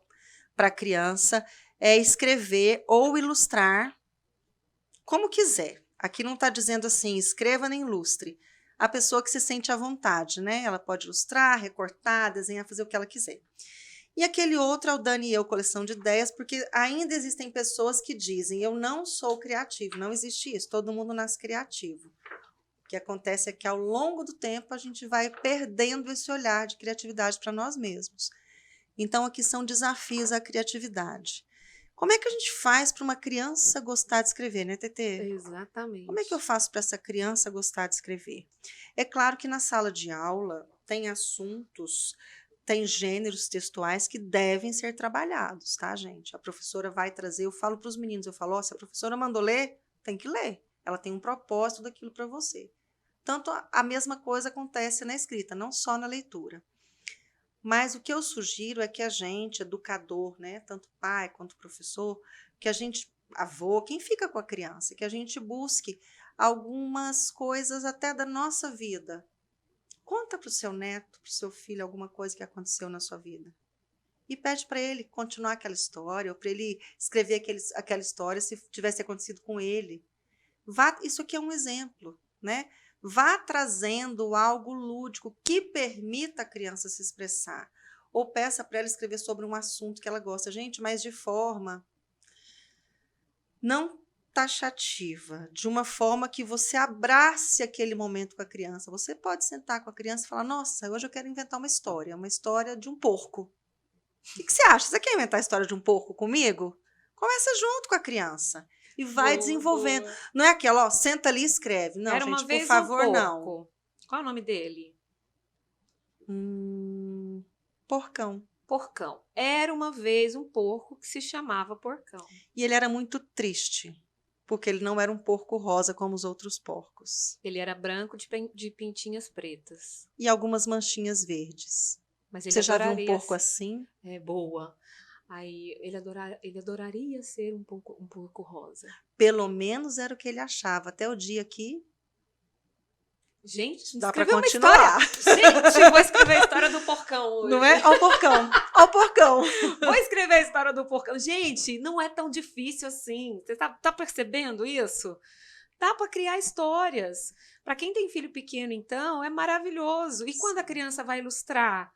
B: para criança, é escrever ou ilustrar como quiser. Aqui não está dizendo assim, escreva nem ilustre. A pessoa que se sente à vontade, né? Ela pode ilustrar, recortar, desenhar, fazer o que ela quiser. E aquele outro é o Dani e eu, coleção de ideias, porque ainda existem pessoas que dizem, eu não sou criativo, não existe isso, todo mundo nasce criativo. O que acontece é que ao longo do tempo a gente vai perdendo esse olhar de criatividade para nós mesmos. Então aqui são desafios à criatividade. Como é que a gente faz para uma criança gostar de escrever, né, Tetê?
A: Exatamente.
B: Como é que eu faço para essa criança gostar de escrever? É claro que na sala de aula tem assuntos, tem gêneros textuais que devem ser trabalhados, tá, gente? A professora vai trazer, eu falo para os meninos, eu falo, se a professora mandou ler, tem que ler. Ela tem um propósito daquilo para você. Tanto a mesma coisa acontece na escrita, não só na leitura. Mas o que eu sugiro é que a gente, educador, né, tanto pai quanto professor, que a gente, avô, quem fica com a criança, que a gente busque algumas coisas até da nossa vida. Conta para o seu neto, para o seu filho, alguma coisa que aconteceu na sua vida. E pede para ele continuar aquela história, ou para ele escrever aquela história se tivesse acontecido com ele. Isso aqui é um exemplo, né? Vá trazendo algo lúdico que permita a criança se expressar. Ou peça para ela escrever sobre um assunto que ela gosta. Gente, mas de forma não taxativa, de uma forma que você abrace aquele momento com a criança. Você pode sentar com a criança e falar, nossa, hoje eu quero inventar uma história de um porco. O que você acha? Você quer inventar a história de um porco comigo? Começa junto com a criança. E vai desenvolvendo.
A: Boa.
B: Não é aquela, ó, senta ali e escreve. Não,
A: Era
B: gente,
A: uma vez
B: por favor,
A: um
B: não.
A: porco. Qual é o nome dele?
B: Porcão.
A: Porcão. Era uma vez um porco que se chamava Porcão.
B: E ele era muito triste, porque ele não era um porco rosa como os outros porcos.
A: Ele era branco de pintinhas pretas.
B: E algumas manchinhas verdes.
A: Mas ele
B: Você já viu um
A: adoraria
B: porco
A: ser-
B: assim?
A: É boa. Aí ele adoraria ser um porco rosa.
B: Pelo menos era o que ele achava, até o dia que
A: Gente,
B: dá para
A: escreveu uma
B: continuar.
A: história. Gente, vou escrever a história do porcão hoje.
B: Não é? Ó o porcão, ó o porcão.
A: Vou escrever a história do porcão. Gente, não é tão difícil assim. Você tá percebendo isso? Dá para criar histórias. Para quem tem filho pequeno, então, é maravilhoso. E quando a criança vai ilustrar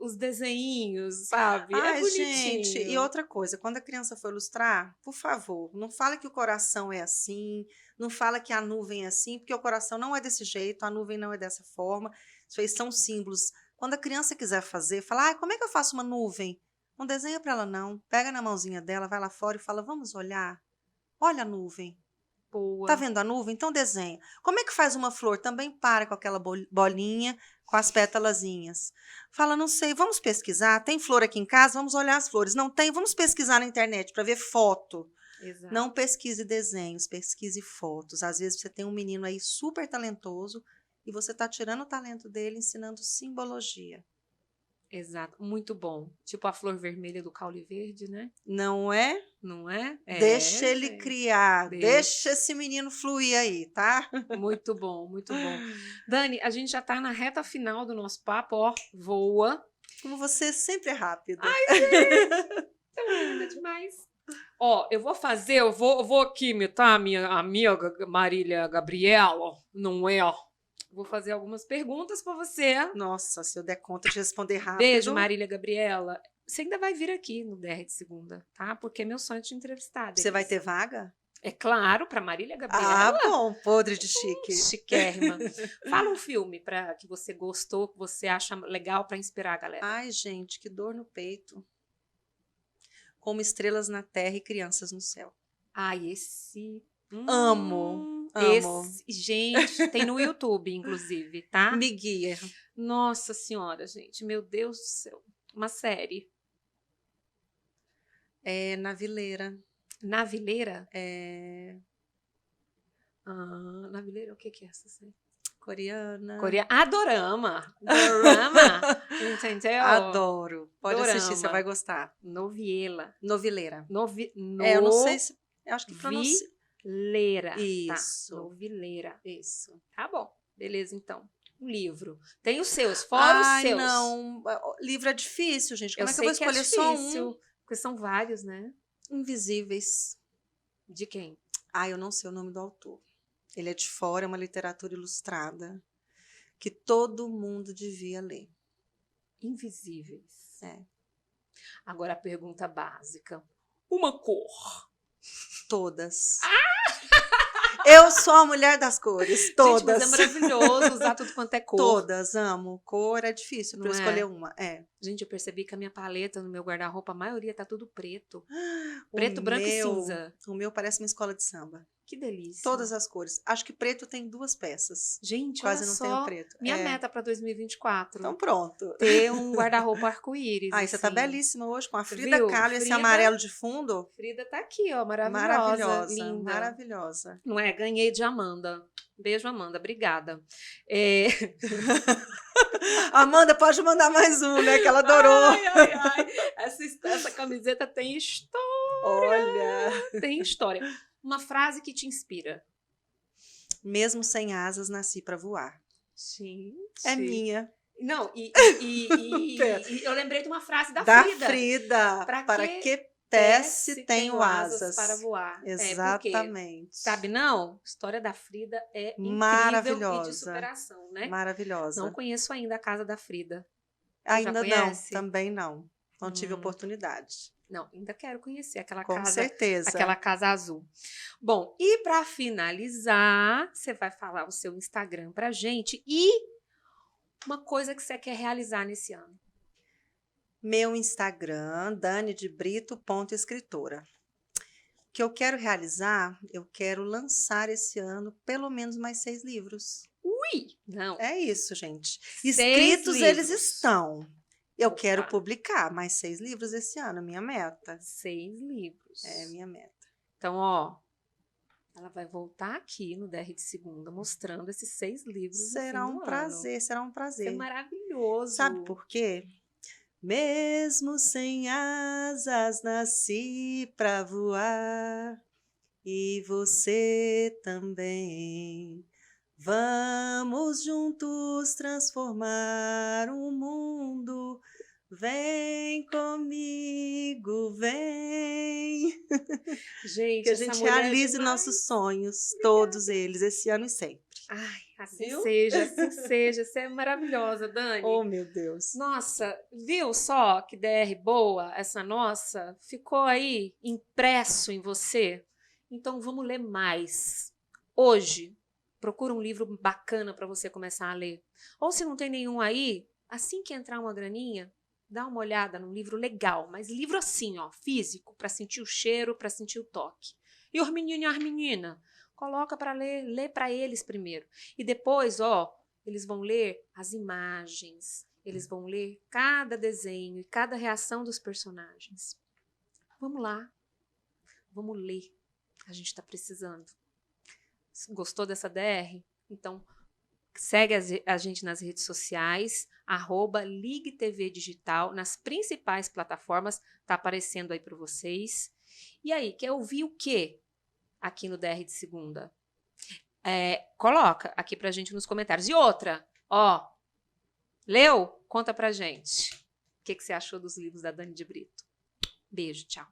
A: os desenhinhos, sabe? É
B: Ai,
A: bonitinho.
B: gente, e outra coisa, quando a criança for ilustrar, por favor, não fala que o coração é assim, não fala que a nuvem é assim, porque o coração não é desse jeito, a nuvem não é dessa forma. Isso aí são símbolos. Quando a criança quiser fazer, fala, como é que eu faço uma nuvem? Não desenha para ela, não. Pega na mãozinha dela, vai lá fora e fala, vamos olhar. Olha a nuvem.
A: Boa.
B: Tá vendo a nuvem? Então desenha. Como é que faz uma flor? Também para com aquela bolinha, com as pétalazinhas. Fala, não sei, vamos pesquisar? Tem flor aqui em casa? Vamos olhar as flores. Não tem? Vamos pesquisar na internet para ver foto.
A: Exato.
B: Não pesquise desenhos, pesquise fotos. Às vezes você tem um menino aí super talentoso e você está tirando o talento dele ensinando simbologia.
A: Exato. Muito bom. Tipo a flor vermelha do caule verde, né?
B: Não é?
A: Não é?
B: Deixa ele
A: gente.
B: criar, deixa esse menino fluir aí, tá?
A: Muito bom, muito bom. Dani, a gente já tá na reta final do nosso papo, ó, voa.
B: Como você sempre é rápida.
A: Tão linda demais. Ó, eu vou aqui imitar a minha amiga Marília Gabriela, não é? Vou fazer algumas perguntas pra você.
B: Nossa, se eu der conta de responder rápido.
A: Beijo, Marília Gabriela. Você ainda vai vir aqui no DR de segunda, tá? Porque é meu sonho te entrevistar.
B: Você vai
A: Denise.
B: ter vaga?
A: É claro, pra Marília Gabriela.
B: Ah, bom, podre de chique.
A: Chiquérrima. Fala um filme que você gostou, que você acha legal pra inspirar a galera.
B: Ai, gente, que dor no peito. Como estrelas na terra e crianças no céu.
A: Ai, esse...
B: Amo.
A: Gente, tem no YouTube, inclusive, tá?
B: Me guia.
A: Nossa senhora, gente. Meu Deus do céu. Uma série.
B: É Navileira.
A: Navileira?
B: É
A: Navileira, o que é essa série?
B: coreana.
A: Dorama. Dorama. Entendeu?
B: Adoro. Pode
A: Dorama.
B: assistir, você vai gostar.
A: Noviela.
B: Novileira.
A: No...
B: Eu não sei se Eu acho que pronuncia.
A: Vileira.
B: Isso.
A: Tá, Vileira.
B: Isso.
A: Tá bom, beleza então. Um livro. Tem os seus, fora os seus.
B: Não. Livro é difícil, gente. Como é que eu
A: sei
B: vou
A: que é
B: escolher só
A: difícil,
B: um?
A: porque são vários, né?
B: Invisíveis.
A: De quem?
B: Eu não sei o nome do autor. Ele é de fora, é uma literatura ilustrada que todo mundo devia ler.
A: Invisíveis.
B: É.
A: Agora a pergunta básica. Uma cor.
B: Todas. Eu sou a mulher das cores, todas.
A: Gente, mas é maravilhoso usar tudo quanto é cor.
B: Todas, amo. Cor é difícil para eu escolher uma.
A: Gente, eu percebi que a minha paleta no meu guarda-roupa, a maioria tá tudo preto.
B: O
A: Preto, branco e
B: meu-
A: cinza.
B: O meu parece uma escola de samba.
A: Que delícia.
B: Todas as cores. Acho que preto tem 2 peças.
A: Gente,
B: Quase
A: olha
B: não
A: só,
B: tenho preto.
A: minha meta para 2024.
B: Então pronto.
A: Ter um guarda-roupa arco-íris.
B: Você tá
A: assim.
B: belíssima hoje com a Frida
A: Viu?
B: Kahlo e esse
A: Frida-
B: amarelo de fundo.
A: Frida tá aqui, ó, maravilhosa,
B: Maravilhosa,
A: linda.
B: maravilhosa.
A: Não é? Ganhei de Amanda. Beijo, Amanda. Obrigada.
B: Amanda, pode mandar mais um, né? Que ela adorou.
A: Ai. Essa camiseta tem história.
B: Olha.
A: Tem história. Uma frase que te inspira.
B: Mesmo sem asas, nasci para voar.
A: Gente.
B: É minha.
A: Não, e
B: Pera.
A: eu lembrei de uma frase da
B: Da
A: Frida.
B: Frida. Para que tece tenho asas.
A: para voar.
B: Exatamente.
A: Sabe, não? A história da Frida é incrível e de
B: Maravilhosa.
A: superação, né?
B: Maravilhosa.
A: Não conheço ainda a casa da Frida.
B: Ainda não,
A: conhece?
B: também não. Não tive oportunidade.
A: Não, ainda quero conhecer aquela
B: Com
A: casa.
B: certeza.
A: Aquela casa azul. Bom, e para finalizar, você vai falar o seu Instagram pra gente e uma coisa que você quer realizar nesse ano.
B: Meu Instagram, danidebrito.escritora. O que eu quero realizar, eu quero lançar esse ano pelo menos mais 6 livros.
A: Ui! Não.
B: É isso, gente.
A: 6
B: Escritos eles
A: livros.
B: estão. Eu
A: Opa.
B: quero publicar mais 6 livros esse ano, minha meta.
A: 6 livros.
B: É minha meta.
A: Então, ó, ela vai voltar aqui no DR de Segunda mostrando esses 6 livros.
B: Será
A: no fim
B: um
A: do
B: prazer,
A: ano.
B: será um
A: Isso
B: prazer.
A: é maravilhoso.
B: Sabe por quê? Mesmo sem asas, nasci pra voar. E você também. Vamos juntos transformar o mundo. Vem comigo, vem.
A: Gente,
B: Que a
A: essa
B: gente
A: mulher é
B: realize
A: demais.
B: nossos sonhos, todos eles, esse ano e sempre.
A: Ai, assim
B: Viu?
A: seja, assim seja. Você é maravilhosa, Dani.
B: Oh, meu Deus.
A: Nossa, viu só que DR boa, essa nossa? Ficou aí impresso em você? Então vamos ler mais. Hoje, procura um livro bacana para você começar a ler. Ou se não tem nenhum aí, assim que entrar uma graninha, dá uma olhada num livro legal, mas livro assim, ó, físico, para sentir o cheiro, para sentir o toque. E os meninos e as meninas, coloca para ler, lê para eles primeiro. E depois, ó, eles vão ler as imagens, eles vão ler cada desenho e cada reação dos personagens. Vamos lá, vamos ler. A gente está precisando. Gostou dessa DR? Então, segue a gente nas redes sociais, @Ligue TV Digital, nas principais plataformas, tá aparecendo aí para vocês. E aí, quer ouvir o quê aqui no DR de Segunda? Coloca aqui pra gente nos comentários. E outra, ó, leu? Conta pra gente. O que você achou dos livros da Dani de Brito? Beijo, tchau.